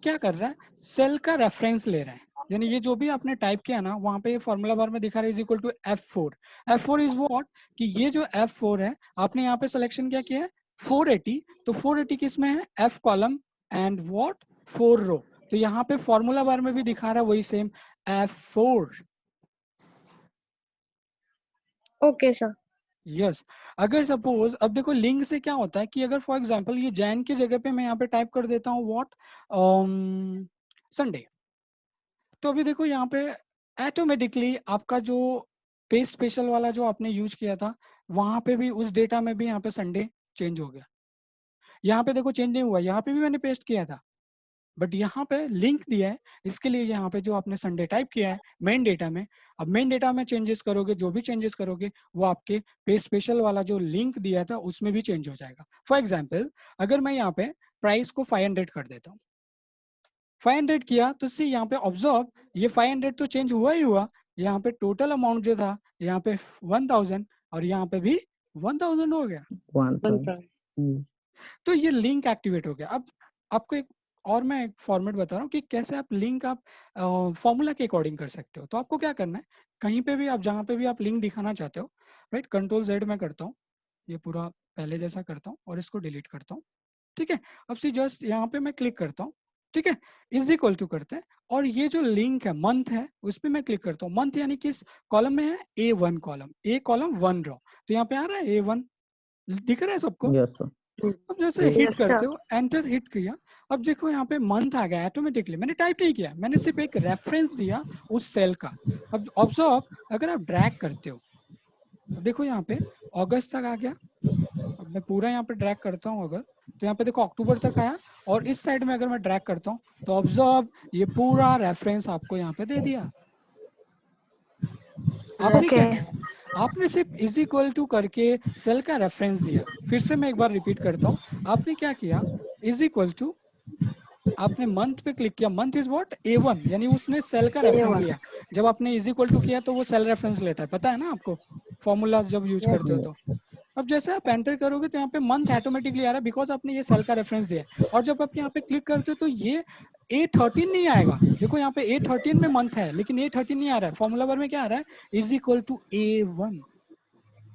क्या कर रहा है, सेल का रेफरेंस ले रहा है। यानी ये जो भी आपने टाइप किया ना, वहां पे फॉर्मूला बार में दिखा रहा है is equal to F4। F4 is what, कि ये जो F4 है आपने यहाँ पे सिलेक्शन क्या किया है 480, तो 480 किस में है, F कॉलम एंड व्हाट 4 रो। तो यहाँ पे फॉर्मूला बार में भी दिखा रहा है वही same F4। Okay, sir. Yes अगर सपोज अब देखो लिंक से क्या होता है कि अगर फॉर एग्जांपल ये जैन की जगह पे मैं यहाँ पे टाइप कर देता हूँ व्हाट संडे, तो अभी देखो यहाँ पे ऑटोमेटिकली आपका जो पेज स्पेशल वाला जो आपने यूज किया था वहां पे भी उस डेटा में भी यहाँ पे संडे चेंज हो गया। यहाँ पे देखो चेंज नहीं हुआ, यहाँ पे भी मैंने पेस्ट किया था बट यहाँ पे लिंक दिया है, इसके लिए यहाँ पे जो आपने संडे टाइप किया है मेन डेटा में, अब मेन डेटा में चेंजेस करोगे, जो भी चेंजेस करोगे वो आपके पेज स्पेशल वाला जो लिंक दिया था उसमें भी चेंज हो जाएगा। फॉर एग्जाम्पल अगर मैं यहाँ पे प्राइस को 500 कर देता हूँ, 500 किया तो सी यहाँ पे ऑब्जर्व ये 500 तो चेंज हुआ ही हुआ, यहाँ पे टोटल अमाउंट जो था यहाँ पे 1000 और यहाँ पे भी 1000 हो गया। 1000। तो ये लिंक एक्टिवेट हो गया। अब आपको एक और मैं एक फॉर्मेट बता रहा हूँ कि कैसे आप लिंक आप फॉर्मूला के अकॉर्डिंग कर सकते हो। तो आपको क्या करना है, कहीं पे भी आप जहाँ पे भी आप लिंक दिखाना चाहते हो, राइट, कंट्रोल Z में करता हूँ, ये पूरा पहले जैसा करता हूँ और इसको डिलीट करता हूँ, ठीक है। अब सी जस्ट यहाँ पे मैं क्लिक करता हूँ, ठीक है, इज इक्वल टू करते हैं और ये जो लिंक है मंथ है उस पर मैं क्लिक करता हूँ। मंथ यानी किस कॉलम में है, A1 कॉलम, A कॉलम 1 रो, तो यहाँ पे आ रहा है A1, दिख रहा है सबको। Yes sir. अब जैसे Yes, हिट sir. करते हो, एंटर हिट किया, अब देखो यहाँ पे मंथ आ गया ऑटोमेटिकली, मैंने टाइप नहीं किया, मैंने सिर्फ एक रेफरेंस दिया उस सेल का। अब ऑब्जर्व अगर आप ड्रैग करते हो, अब देखो यहाँ पे अगस्त तक आ गया, अब मैं पूरा यहाँ पे ड्रैग करता हूँ अगर, तो यहाँ पे देखो अक्टूबर तक आया, और इस साइड में अगर मैं ड्रैग करता हूँ तो ऑब्जर्व ये पूरा रेफरेंस आपको यहाँ पे दे दिया। आपने क्या Okay. किया, आपने सिर्फ इज इक्वल टू करके सेल का रेफरेंस दिया। फिर से मैं एक बार रिपीट करता हूँ, आपने क्या किया, इज इक्वल टू, आपने मंथ पे क्लिक किया, मंथ इज व्हाट A1, यानी उसने सेल का रेफरेंस लिया। जब आपने इज इक्वल टू किया तो वो सेल रेफरेंस लेता है, पता है ना आपको, फॉर्मूला जब यूज करते हो तो। अब जैसे आप एंटर करोगे तो यहाँ पे मंथ ऑटोमेटिकली आ रहा है बिकॉज आपने ये सेल का रेफरेंस दिया है। और जब आप यहाँ पे क्लिक करते हो तो ये A13 नहीं आएगा, देखो यहाँ पे A13 में मंथ है लेकिन A13 नहीं आ रहा है, फॉर्मूला बार में क्या आ रहा है, इज इक्वल टू A1,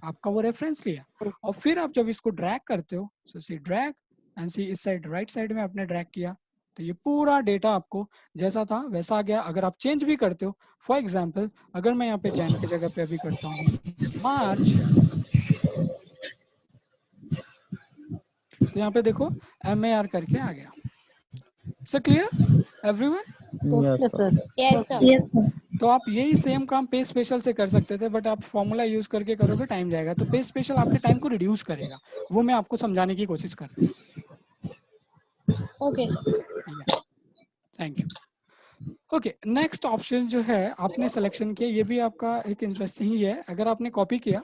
आपका वो रेफरेंस लिया। और फिर आप जब इसको ड्रैग करते हो, सो सी ड्रैग एंड सी इस साइड राइट साइड में आपने ड्रैग किया तो ये पूरा डेटा आपको जैसा था वैसा आ गया। अगर आप चेंज भी करते हो, फॉर एग्जांपल अगर मैं यहाँ पे जैन की जगह पे अभी करता हूँ मार्च, तो यहाँ पे देखो MAR करके आ गया। So clear everyone? Yes, sir. Yes, sir. Yes sir. तो आप यही सेम काम पेज स्पेशल से कर सकते थे बट आप फॉर्मूला यूज करके करोगे टाइम जाएगा, तो पेज स्पेशल आपके टाइम को रिड्यूस करेगा, वो मैं आपको समझाने की कोशिश कर रहा हूँ। Okay, sir. Thank you. Okay, next option जो है आपने सिलेक्शन किया, ये भी आपका एक इंटरेस्टिंग ही है। अगर आपने कॉपी किया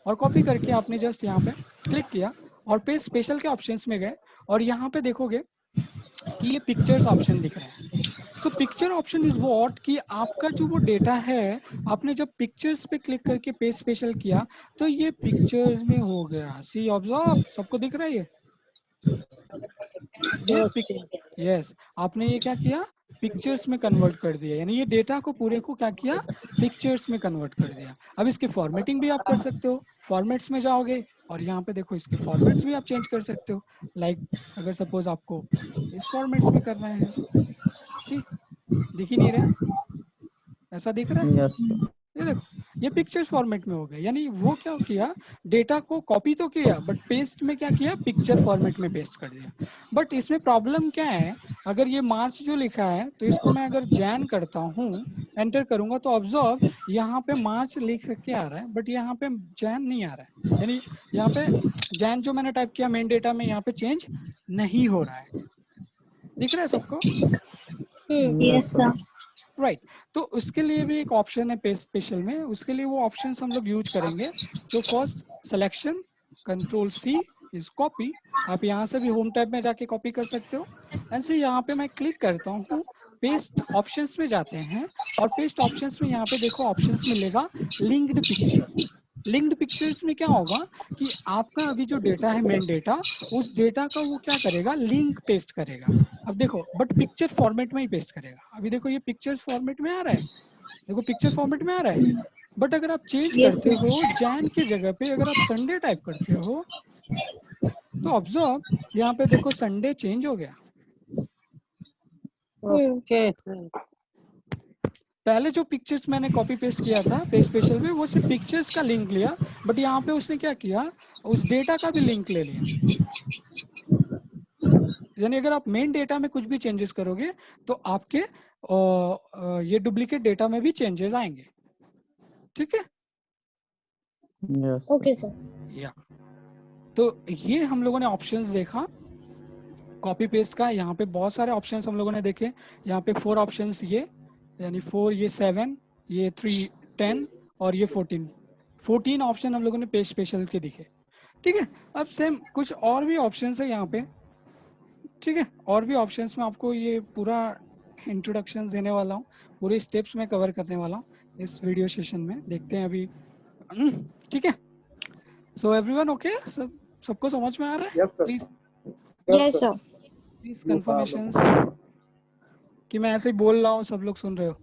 और कॉपी करके आपने जस्ट यहाँ पे क्लिक किया और पेज स्पेशल के ऑप्शंस में गए और यहाँ पे देखोगे कि ये पिक्चर्स ऑप्शन दिख रहा है। So picture option is what, कि आपका जो वो डेटा है आपने जब पिक्चर्स पे क्लिक करके पेज स्पेशल किया तो ये पिक्चर्स में हो गया। सी ऑब्जर्व, सबको दिख रहा है ये यस, आपने ये क्या किया, पिक्चर्स में कन्वर्ट कर दिया, यानी ये डेटा को पूरे को क्या किया, पिक्चर्स में कन्वर्ट कर दिया। अब इसकी फॉर्मेटिंग भी आप कर सकते हो, फॉर्मेट्स में जाओगे और यहाँ पे देखो इसके फॉर्मेट्स भी आप चेंज कर सकते हो। लाइक अगर सपोज आपको इस फॉर्मेट्स में करना है, सी दिख ही नहीं रहा है, ऐसा दिख रहा है, Yes, sir. ये देखो, ये पिक्चर फॉर्मेट में हो गया, यानी वो क्या किया, डेटा को कॉपी तो किया बट पेस्ट में क्या किया, पिक्चर फॉर्मेट में पेस्ट कर दिया। बट इसमें प्रॉब्लम क्या है, अगर ये मार्च जो लिखा है तो इसको मैं अगर जैन करता हूँ, एंटर करूंगा, तो ऑब्जर्व यहाँ पे मार्च लिख के आ रहा है बट यहाँ पे जैन नहीं आ रहा है, यानी यहाँ पे जैन जो मैंने टाइप किया मेन डेटा में यहाँ पे चेंज नहीं हो रहा है। दिख रहा है सबको? Yes sir. राइट तो उसके लिए भी एक ऑप्शन है पेस्ट स्पेशल में, उसके लिए वो ऑप्शंस हम लोग यूज करेंगे। So first selection, control C is copy. आप यहाँ से भी होम टैब में जाके कॉपी कर सकते हो। एंड से यहाँ पे मैं क्लिक करता हूँ, पेस्ट ऑप्शंस में जाते हैं और पेस्ट ऑप्शंस में यहाँ पे देखो ऑप्शंस मिलेगा लिंक्ड पिक्चर। लिंक्ड पिक्चर्स में क्या होगा कि आपका अभी जो डेटा है मेन डेटा, उस डेटा का वो क्या करेगा, लिंक पेस्ट करेगा। अब देखो बट पिक्चर फॉर्मेट में ही पेस्ट करेगा। अभी देखो ये पिक्चर फॉर्मेट में आ रहा है, देखो पिक्चर फॉर्मेट में आ रहा है। बट अगर आप चेंज करते हो जैन की जगह पे अगर आप संडे टाइप करते हो तो ऑब्जर्व यहाँ पे देखो संडे चेंज हो गया। Okay sir. पहले जो पिक्चर्स मैंने कॉपी पेस्ट किया था पेस्ट स्पेशल में, वो सिर्फ पिक्चर्स का लिंक लिया, बट यहाँ पे उसने क्या किया, उस डेटा का भी लिंक ले लिया। यानी अगर आप मेन डेटा में कुछ भी चेंजेस करोगे तो आपके ये डुप्लीकेट डेटा में भी चेंजेस आएंगे। ठीक है? Yes okay sir. या तो ये हम लोगों ने ऑप्शंस देखा कॉपी पेस्ट का। यहाँ पे बहुत सारे ऑप्शंस हम लोगों ने देखे। यहाँ पे 4 ऑप्शंस, ये यानी 4, ये 7, ये 3, 10 और ये 14 ऑप्शन हम लोगों ने पेस्ट स्पेशल के दिखे। ठीक है, अब सेम कुछ और भी ऑप्शंस है यहाँ पे। ठीक है, और भी ऑप्शंस में आपको ये पूरा इंट्रोडक्शन देने वाला हूँ, पूरे स्टेप्स में कवर करने वाला हूँ इस वीडियो सेशन में। देखते हैं अभी। ठीक है, सो एवरीवन ओके, सबको समझ में आ रहा है? Yes sir. Please yes sir. Please confirmations कि मैं ऐसे ही बोल रहा हूँ सब लोग सुन रहे हो?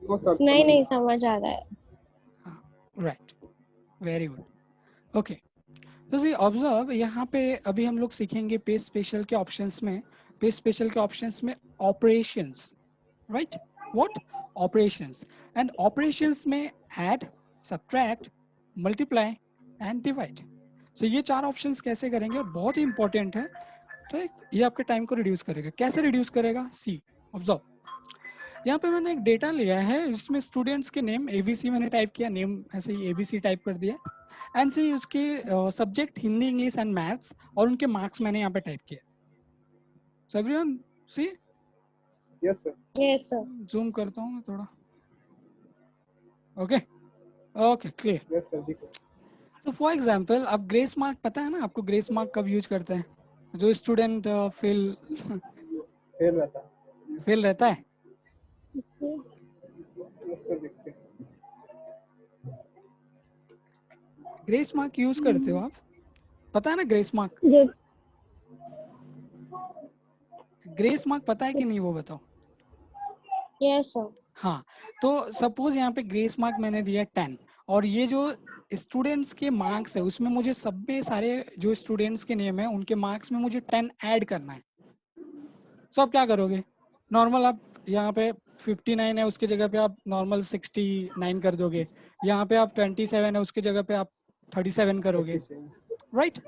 No sir. नहीं नहीं समझ आ रहा है। Right, very good, okay. तो सी ऑब्जर्व यहाँ पे अभी हम लोग सीखेंगे पेस्ट स्पेशल के ऑप्शंस में, पेस्ट स्पेशल के ऑप्शंस में operations, right? What? Operations. And operations में add, subtract, multiply and divide. So ये 4 ऑप्शंस कैसे करेंगे, और बहुत ही इंपॉर्टेंट है। ठीक, ये आपके टाइम को रिड्यूस करेगा। कैसे रिड्यूस करेगा? सी ऑब्जर्व, यहाँ पे मैंने एक डेटा लिया है जिसमें स्टूडेंट्स के नेम एबीसी मैंने टाइप किया, नेम ऐसे ही एबीसी टाइप कर दिया, एंड से उसके subject Hindi, English and maths, और उनके मार्क्स मैंने यहाँ पे टाइप किया। So everyone see? Yes sir. Yes sir. Zoom करता हूँ मैं थोड़ा। Okay okay, clear. Yes sir. देखो सो फॉर एग्जांपल, अब ग्रेस मार्क पता है ना आपको, ग्रेस मार्क कब यूज करते हैं? जो स्टूडेंट फेल फेल रहता है। फेल रहता है। Yes sir. देखते हैं। ग्रेस मार्क यूज करते हो आप? पता है ना ग्रेस मार्क? ग्रेस मार्क पता है कि नहीं, वो बताओ। Yes sir. हाँ, तो सपोज यहाँ पे ग्रेस मार्क मैंने दिया 10, और ये जो स्टूडेंट्स के मार्क्स है उसमें मुझे सब में सारे जो स्टूडेंट्स के नेम है उनके मार्क्स में मुझे 10 ऐड करना है। सो आप क्या करोगे? नॉर्मल आप यहाँ पे 59 है उसकी जगह पे आप नॉर्मल 69 कर दोगे, यहाँ पे आप 27 है उसकी जगह पे आप 37 करोगे, राइट?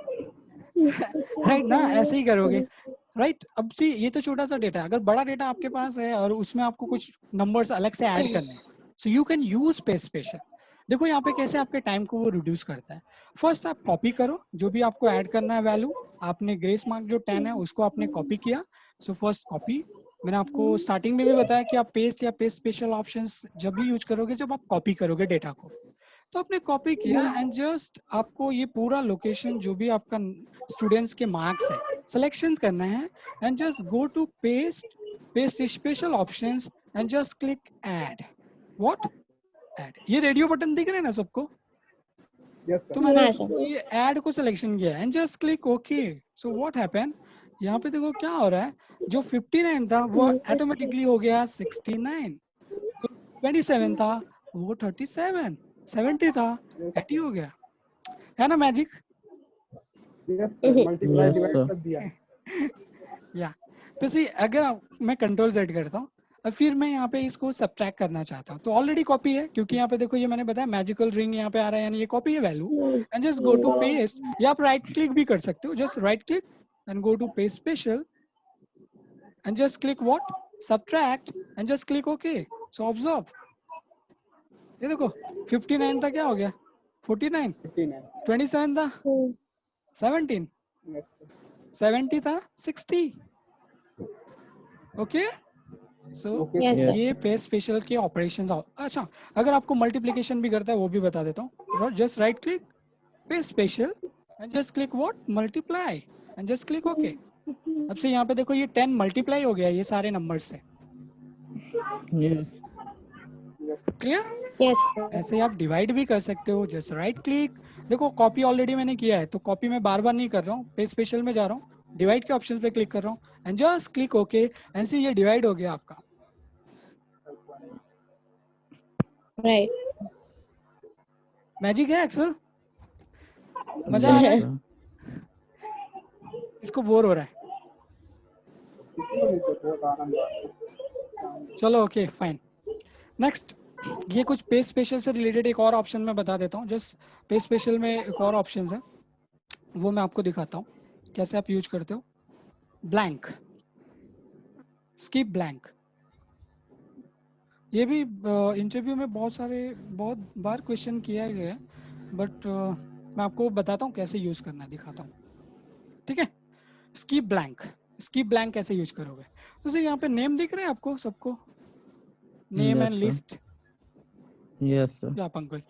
राइट ना, ऐसे ही करोगे, राइट? अब सी ये तो छोटा सा डेटा है, अगर बड़ा डेटा आपके पास है और उसमें आपको कुछ नंबर्स अलग से ऐड करने हैं, so you can use paste special. देखो यहाँ पे कैसे आपके टाइम को वो रिड्यूस करता है। फर्स्ट आप कॉपी करो जो भी आपको ऐड करना है वैल्यू, आपने ग्रेस मार्क जो 10 है उसको आपने कॉपी किया। सो फर्स्ट कॉपी, मैंने आपको स्टार्टिंग में भी बताया कि आप पेस्ट या पेस्ट स्पेशल ऑप्शंस जब भी यूज करोगे जब आप कॉपी करोगे डेटा को। तो आपने कॉपी किया एंड जस्ट आपको ये पूरा लोकेशन जो भी आपका स्टूडेंट्स के मार्क्स है सिलेक्शन करना है, and just go to paste special options and just click add. What? Add. ये रेडियो बटन दिख रहे हैं ना सबको? यस तो सर। मैंने हाँ सर। ये ऐड को सिलेक्शन किया and just click okay. So what happen, यहाँ पे देखो क्या हो रहा है, जो 59 था वो ऑटोमेटिकली हो गया 69, 27 था वो 37, 70 था 80 हो गया, है ना magic? Yes sir. Multiply Yes, divide sir. कर दिया। या तो सी अगर मैं कंट्रोल Z करता हूँ, अब फिर मैं यहाँ पे इसको सब्ट्रैक्ट करना चाहता हूँ, तो ऑलरेडी कॉपी है, क्योंकि यहाँ पे देखो ये मैंने बताया मैजिकल रिंग यहाँ पे आ रहा है, यानी ये कॉपी है value, and just go to paste, या आप राइट क्लिक भी कर सकते हो, just right click and go to paste special and just click what, subtract and just click okay. So observe, ये देखो 59 था क्या हो गया 49, 59 27 था 17, yes sir. 70 था 60। ओके, सो Okay, Yes, sir. ये पेस्ट स्पेशल के ऑपरेशंस। अच्छा, अगर आपको मल्टीप्लिकेशन भी करता है वो भी बता देता हूँ, just right click paste special and just click what, multiply and just click okay. अब से यहाँ पे देखो ये 10 मल्टीप्लाई हो गया ये सारे नंबर्स से, Yes. क्लियर? Yes, sir. ऐसे ही आप डिवाइड भी कर सकते हो, जस्ट राइट क्लिक, देखो कॉपी ऑलरेडी मैंने किया है तो कॉपी में बार बार नहीं कर रहा हूँ, पेस्ट स्पेशल में जा रहा हूँ, डिवाइड के ऑप्शन पे क्लिक कर रहा हूँ एंड जस्ट क्लिक ओके, ऐसे ये डिवाइड हो गया आपका। Right. मैजिक है एक्सेल, मजा आ रहा है? Yes, sir. इसको बोर हो रहा है? किसी को नहीं sir, बहुत आनंद आ रहा है। चलो ओके फाइन। नेक्स्ट, ये कुछ पेस्ट स्पेशल से रिलेटेड एक और ऑप्शन मैं बता देता हूँ, जस्ट पेस्ट स्पेशल में एक और ऑप्शन है वो मैं आपको दिखाता हूँ कैसे आप यूज करते हो। ब्लैंक, स्किप ब्लैंक, ये भी इंटरव्यू में बहुत बार क्वेश्चन किया गया है, बट मैं आपको बताता हूँ कैसे यूज करना है, दिखाता हूँ, ठीक है? स्किप ब्लैंक, स्किप ब्लैंक कैसे यूज करोगे? तो यहाँ पे नेम दिख रहे हैं आपको सबको, name Yes, and sir. List, Yes, sir. या पंकज,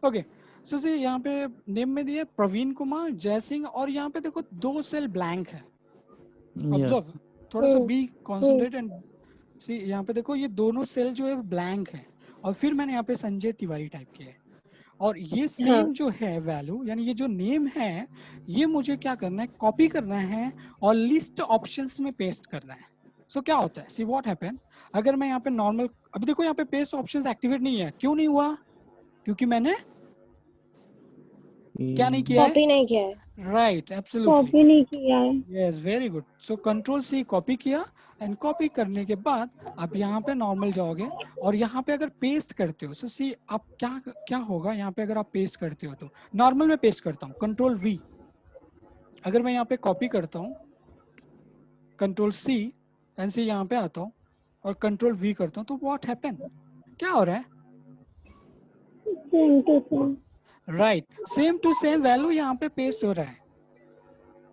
ओके। सो सी यहाँ पे नेम में दिया प्रवीण कुमार, जय सिंह, और यहाँ पे देखो 2 सेल ब्लैंक है, Yes. ऑब्जर्व, थोड़ा सा बी कॉन्सेंट्रेट एंड सी, यहाँ पे देखो ये दोनों सेल जो है ब्लैंक है, और फिर मैंने यहाँ पे संजय तिवारी टाइप किया है, और ये सेम जो है वैल्यू, यानी ये जो नेम है ये मुझे क्या करना है, कॉपी करना है और लिस्ट ऑप्शंस में पेस्ट करना है। सो क्या होता है, सी व्हाट हैपन, अगर मैं यहाँ पे नॉर्मल, अभी देखो यहाँ पे पेस्ट ऑप्शंस एक्टिवेट नहीं है, क्यों नहीं हुआ? क्योंकि मैंने क्या नहीं किया है? Copy नहीं किया है. राइट, एब्सोल्युटली, Copy नहीं किया है. Yes, very good. So control C copy किया, एंड कॉपी करने के बाद आप यहाँ पे नॉर्मल जाओगे, और यहाँ पे अगर पेस्ट करते हो, सो सी आप क्या होगा, यहाँ पे अगर आप पेस्ट करते हो तो नॉर्मल में पेस्ट करता हूँ, कंट्रोल वी, अगर मैं यहाँ पे कॉपी करता हूँ, कंट्रोल सी एंड सी यहाँ पे आता हूँ और कंट्रोल वी करता हूँ, तो व्हाट हैपन, क्या हो रहा है? Same to same. Right, same to same value यहाँ पे पेस्ट हो रहा है,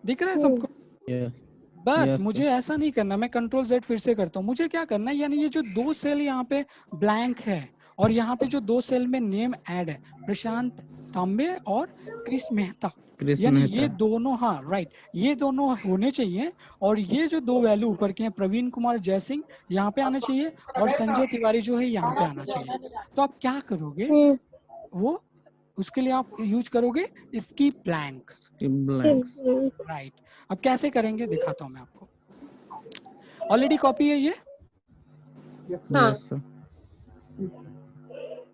दिख रहा है सबको? Yes. बट Yes, मुझे ऐसा नहीं करना, मैं कंट्रोल जेड फिर से करता हूँ, मुझे क्या करना है, यानी ये जो 2 सेल यहाँ पे ब्लैंक है, और यहाँ पे जो 2 सेल में नेम ऐड है, प्रशांत तांबे और क्रिस मेहता, Chris यानी Mehta. ये दोनों, हाँ राइट, ये दोनों होने चाहिए, और ये जो 2 वैल्यू ऊपर के हैं, प्रवीण कुमार जय सिंह यहाँ पे आना चाहिए, और संजय तिवारी जो है यहाँ पे आना चाहिए। तो आप क्या करोगे, वो उसके लिए आप यूज करोगे skip blank, Skip blanks. Right. अब कैसे करेंगे दिखाता हूँ मैं आपको, ऑलरेडी कॉपी है ये। हाँ. Yes, sir.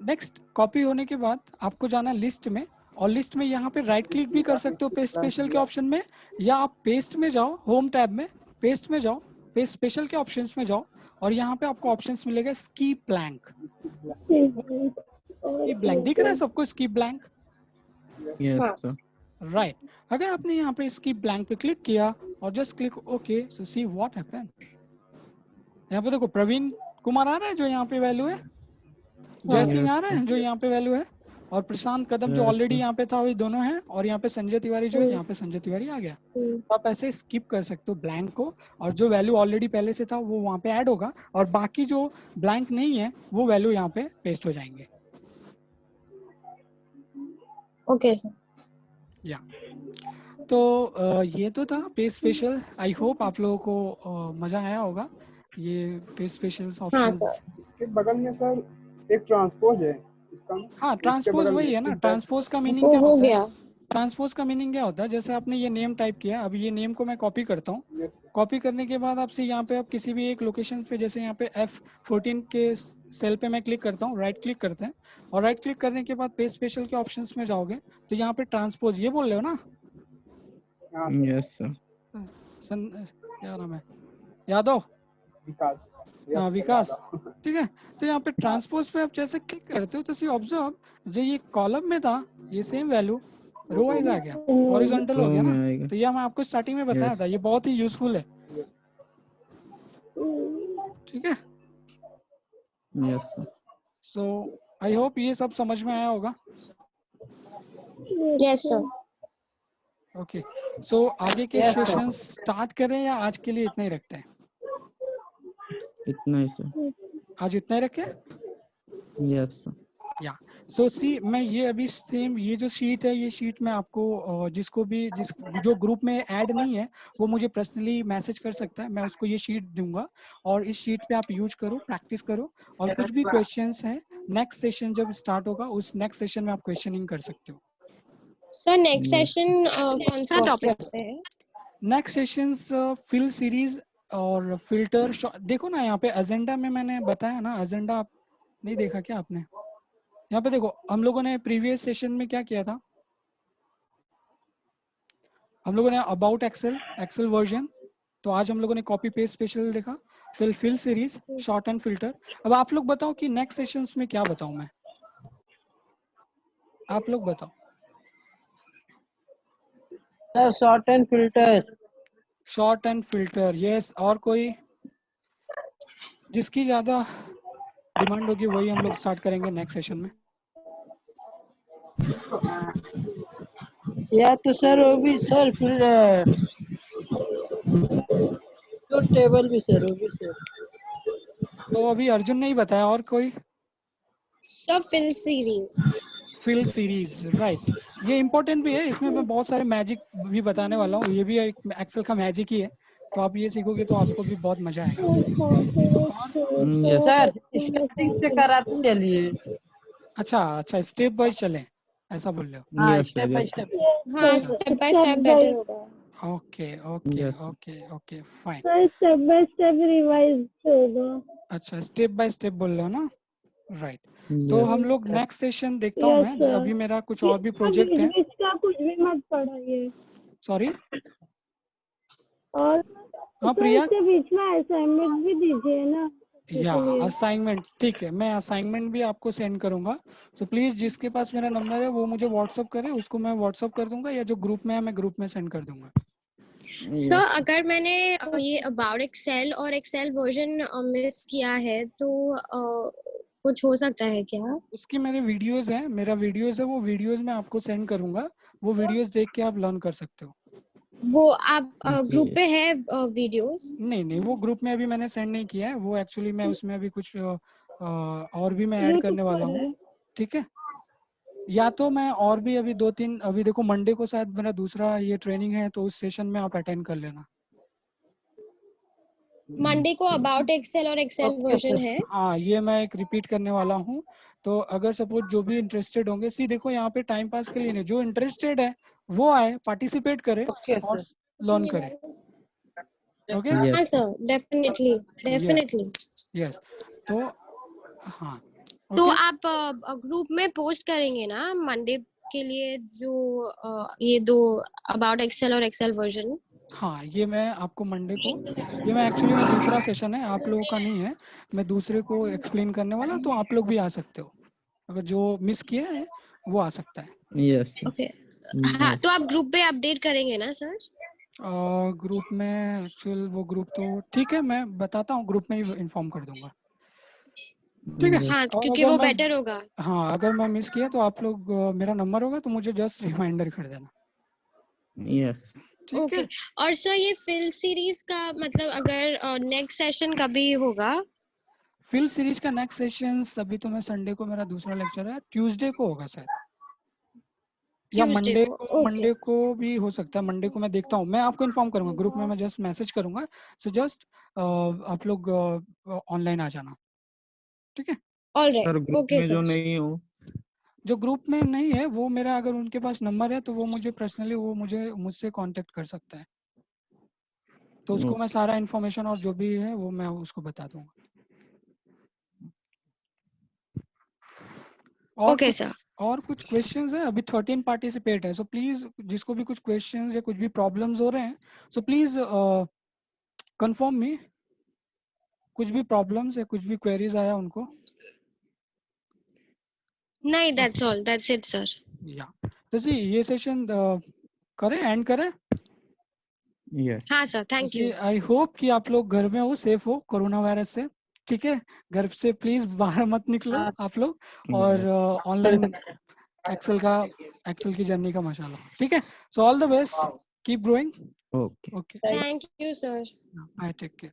नेक्स्ट, कॉपी होने के बाद आपको जाना है लिस्ट में, और लिस्ट में यहाँ पे राइट क्लिक भी कर सकते हो पेस्ट स्पेशल के ऑप्शन में, या आप पेस्ट में जाओ, होम टैब में पेस्ट में जाओ, पेस्ट स्पेशल के ऑप्शंस में जाओ, और यहाँ पे आपको ऑप्शंस मिलेगा स्किप ब्लैंक, स्किप ब्लैंक दिख रहा है सबको, स्किप ब्लैंक, Yes, हाँ. sir. राइट। अगर आपने यहाँ पे स्किप ब्लैंक पे क्लिक किया और just click okay, so see what happen, यहाँ पे देखो प्रवीण कुमार आ रहा है जो यहाँ पे वैल्यू है, जय सिंह आ रहा है जो यहाँ पे वैल्यू है, और प्रशांत कदम जो Yes, ऑलरेडी sir. यहाँ पे था वही दोनों हैं, और यहाँ पे संजय तिवारी जो है, यहाँ पे संजय तिवारी आ गया। तो आप ऐसे स्किप कर सकते हो ब्लैंक को, और जो वैल्यू ऑलरेडी पहले से था वो वहाँ पे ऐड होगा, और बाकी जो ब्लैंक नहीं है वो वैल्यू यहाँ पे पेस्ट हो जाएंगे। Okay, sir. या तो ये तो था पेस्ट स्पेशल, आई होप आप लोगों को मजा आया होगा, ये पेस्ट स्पेशल हाँ ऑप्शंस। सर. इसके बगल में सर एक ट्रांसपोज है इसका, हाँ, इसके ट्रांसपोज बगल वही में है ना, एक ट्रांसपोज का मीनिंग वो क्या हो होता है? गया. ट्रांसपोज का मीनिंग क्या होता है, जैसे आपने ये नेम टाइप किया, अब ये नेम को मैं कॉपी करता हूँ, yes, sir. कॉपी करने के बाद आपसे यहाँ पे आप किसी भी एक लोकेशन पे, जैसे यहाँ पे F14 के सेल पे मैं क्लिक करता हूँ, राइट क्लिक करते हैं, और राइट क्लिक करने के बाद पेस्ट स्पेशल के ऑप्शंस में जाओगे, तो यहाँ पे ट्रांसपोज, ये बोल रहे हो ना? हाँ, sir. Yes, sir. क्या नाम है, यादव? विकास हाँ विकास, ठीक है। तो यहाँ पे ट्रांसपोज पे आप जैसे क्लिक करते हो तो सी ऑब्जर्व जो ये कॉलम में था ये सेम वैल्यू रो वाइज आ गया, हॉरिजॉन्टल हो रो गया में ना। आएगा। तो ये मैं आपको स्टार्टिंग में बताया Yes. था, ये बहुत ही यूजफुल है, ठीक है। Yes sir. So I hope ये सब समझ में आया होगा। Yes, sir. ओके, सो आगे के Yes, sir. सेशन स्टार्ट करें या आज के लिए इतना ही रखते हैं? इतना ही सर। आज इतना ही रखें? Yes sir. या सो सी मैं ये अभी सेम ये जो शीट है, ये शीट मैं आपको जिसको भी जो ग्रुप में ऐड नहीं है वो मुझे पर्सनली मैसेज कर सकता है, मैं उसको ये शीट दूंगा और इस शीट पे आप यूज करो, प्रैक्टिस करो और कुछ भी क्वेश्चंस हैं नेक्स्ट सेशन जब स्टार्ट होगा उस नेक्स्ट सेशन में आप क्वेश्चनिंग कर सकते हो। Sir, next Yes. session कौन सा टॉपिक पे है? नेक्स्ट सेशंस फिल सीरीज और फिल्टर। देखो ना यहाँ पे एजेंडा में मैंने बताया ना, एजेंडा आप नहीं देखा क्या आपने? यहाँ पे देखो हम लोगों ने प्रीवियस सेशन में क्या किया था, हम लोगों ने अबाउट एक्सेल, एक्सेल वर्जन, तो आज हम लोगों ने कॉपी पेस्ट स्पेशल देखा, फिर fill series, short and filter. अब आप लोग बताओ कि नेक्स्ट सेशंस में क्या बताऊं मैं, आप लोग बताओ। Sir short and filter. Short and filter, yes. और कोई जिसकी ज्यादा डिमांड होगी वही हम लोग स्टार्ट करेंगे नेक्स्ट सेशन में। या तो सर वो भी सर फिर तो टेबल भी सर वो भी सर। तो अभी अर्जुन ने ही बताया, और कोई? Sir, fill series. Fill series, right. ये इंपॉर्टेंट भी है, इसमें मैं बहुत सारे मैजिक भी बताने वाला हूँ, ये भी एक एक्सेल का मैजिक ही है, तो आप ये सीखोगे तो आपको भी बहुत मजा आएगा। Yes. सर स्टार्टिंग से कराते चलिए। अच्छा अच्छा, स्टेप वाइज चलें, ऐसा बोल रहे हो? हाँ Yes sir. Step by Yes sir. Step. हाँ, step by step better होगा। Okay okay Yes. Okay okay fine. Step by step revise होगा। अच्छा स्टेप बाय स्टेप बोल रहे हो ना, राइट। तो Yes. हम लोग नेक्स्ट सेशन देखता हूँ Yes, मैं, sir. अभी मेरा कुछ और भी प्रोजेक्ट है। बीच का कुछ भी मत पढ़ाइए। सॉरी, और हाँ तो प्रिया, इसके बीच में असाइनमेंट भी दीजिए ना। या असाइनमेंट, ठीक है, मैं असाइनमेंट भी आपको सेंड करूंगा। सो प्लीज जिसके पास मेरा नंबर है वो मुझे व्हाट्सअप करे, उसको मैं व्हाट्सअप कर दूंगा, या जो ग्रुप में है मैं ग्रुप में सेंड कर दूंगा। सर अगर मैंने ये अबाउट एक्सेल और एक्सेल वर्जन मिस किया है तो कुछ हो सकता है क्या? उसकी मेरे वीडियोस हैं, मेरा वीडियोस है, वो वीडियोस मैं आपको सेंड करूंगा, वो वीडियोस देख के आप लर्न कर सकते हो। वो आप ग्रुप पे है वीडियोस? नहीं नहीं, वो ग्रुप में अभी मैंने सेंड नहीं किया है, वो एक्चुअली मैं उसमें अभी कुछ और भी मैं ऐड करने वाला हूँ, ठीक है। या तो मैं और भी अभी 2-3, अभी देखो मंडे को शायद मेरा दूसरा ये ट्रेनिंग है, तो उस सेशन में आप अटेंड कर लेना। मंडे को अबाउट एक्सेल और एक्सेल Okay, वर्जन sir. है। हाँ ये मैं एक रिपीट करने वाला हूँ, तो अगर सपोज जो भी इंटरेस्टेड होंगे, सी देखो यहाँ पे टाइम पास के लिए नहीं, जो इंटरेस्टेड है वो आए, पार्टिसिपेट करे Okay, और sir. लर्न करे। Okay, Yes. हाँ सर, डेफिनेटली डेफिनेटली। यस। तो हाँ तो ओके, आप ग्रुप में पोस्ट करेंगे ना मंडे के लिए जो ये दो अबाउट एक्सेल और एक्सेल वर्जन? हाँ ये मैं आपको मंडे को, ये मैं एक्चुअली मैं दूसरा सेशन है, आप लोगों का नहीं है, मैं दूसरे को एक्सप्लेन करने वाला, तो आप लोग भी आ सकते हो, अगर जो मिस किया है वो आ सकता है। Yes sir. ओके हाँ, Yes. तो आप ग्रुप पे अपडेट करेंगे ना सर? ग्रुप में एक्चुअल वो ग्रुप तो ठीक है, मैं बताता हूँ, ग्रुप में ही इन्फॉर्म कर दूंगा, ठीक है। Yes. हाँ, और क्योंकि अगर वो मैं, बेटर होगा। हाँ अगर मैं मिस किया तो आप लोग मेरा नंबर होगा तो मुझे जस्ट रिमाइंडर कर देना, Yes. ठीक ओके है। और सर ये फिल सीरीज का मतलब अगर नेक्स्ट सेशन कभी होगा? फिल सीरीज का नेक्स्ट सेशन अभी तो मैं संडे को मेरा दूसरा लेक्चर है, ट्यूसडे को होगा शायद, या Tuesday मंडे को, को, okay. मंडे को भी हो सकता है, मंडे को मैं देखता हूँ, मैं आपको इन्फॉर्म करूंगा, ग्रुप में मैं जस्ट मैसेज करूंगा, सो जस्ट आप लोग ऑनलाइन आ जाना, ठीक है। All sir right, group okay में जो सर। नहीं हो, जो ग्रुप में नहीं है वो मेरा, अगर उनके पास नंबर है तो वो मुझे पर्सनली वो मुझसे कांटेक्ट कर सकता है, तो उसको मैं सारा इन्फॉर्मेशन और जो भी है वो मैं उसको बता दूंगा। और ओके कुछ सर। और कुछ क्वेश्चंस है? अभी 13 पार्टिसिपेट है, सो प्लीज जिसको भी कुछ क्वेश्चंस या कुछ भी प्रॉब्लम्स हो रहे हैं, सो प्लीज कंफर्म मी। कुछ भी प्रॉब्लम्स या कुछ भी क्वेरीज आया उनको? नहीं, that's all, that's it sir. या तो जी ये सेशन करें, एंड करें? यस हाँ sir, thank you. I hope कि आप लोग घर में हो, सेफ हो कोरोना वायरस से, ठीक है? घर से प्लीज बाहर मत निकलो हाँ। आप लोग, और Yes. ऑनलाइन एक्सेल की जर्नी का मजा लो, ठीक है? So all the best, keep growing. Okay. Okay, thank you sir. Bye, take care.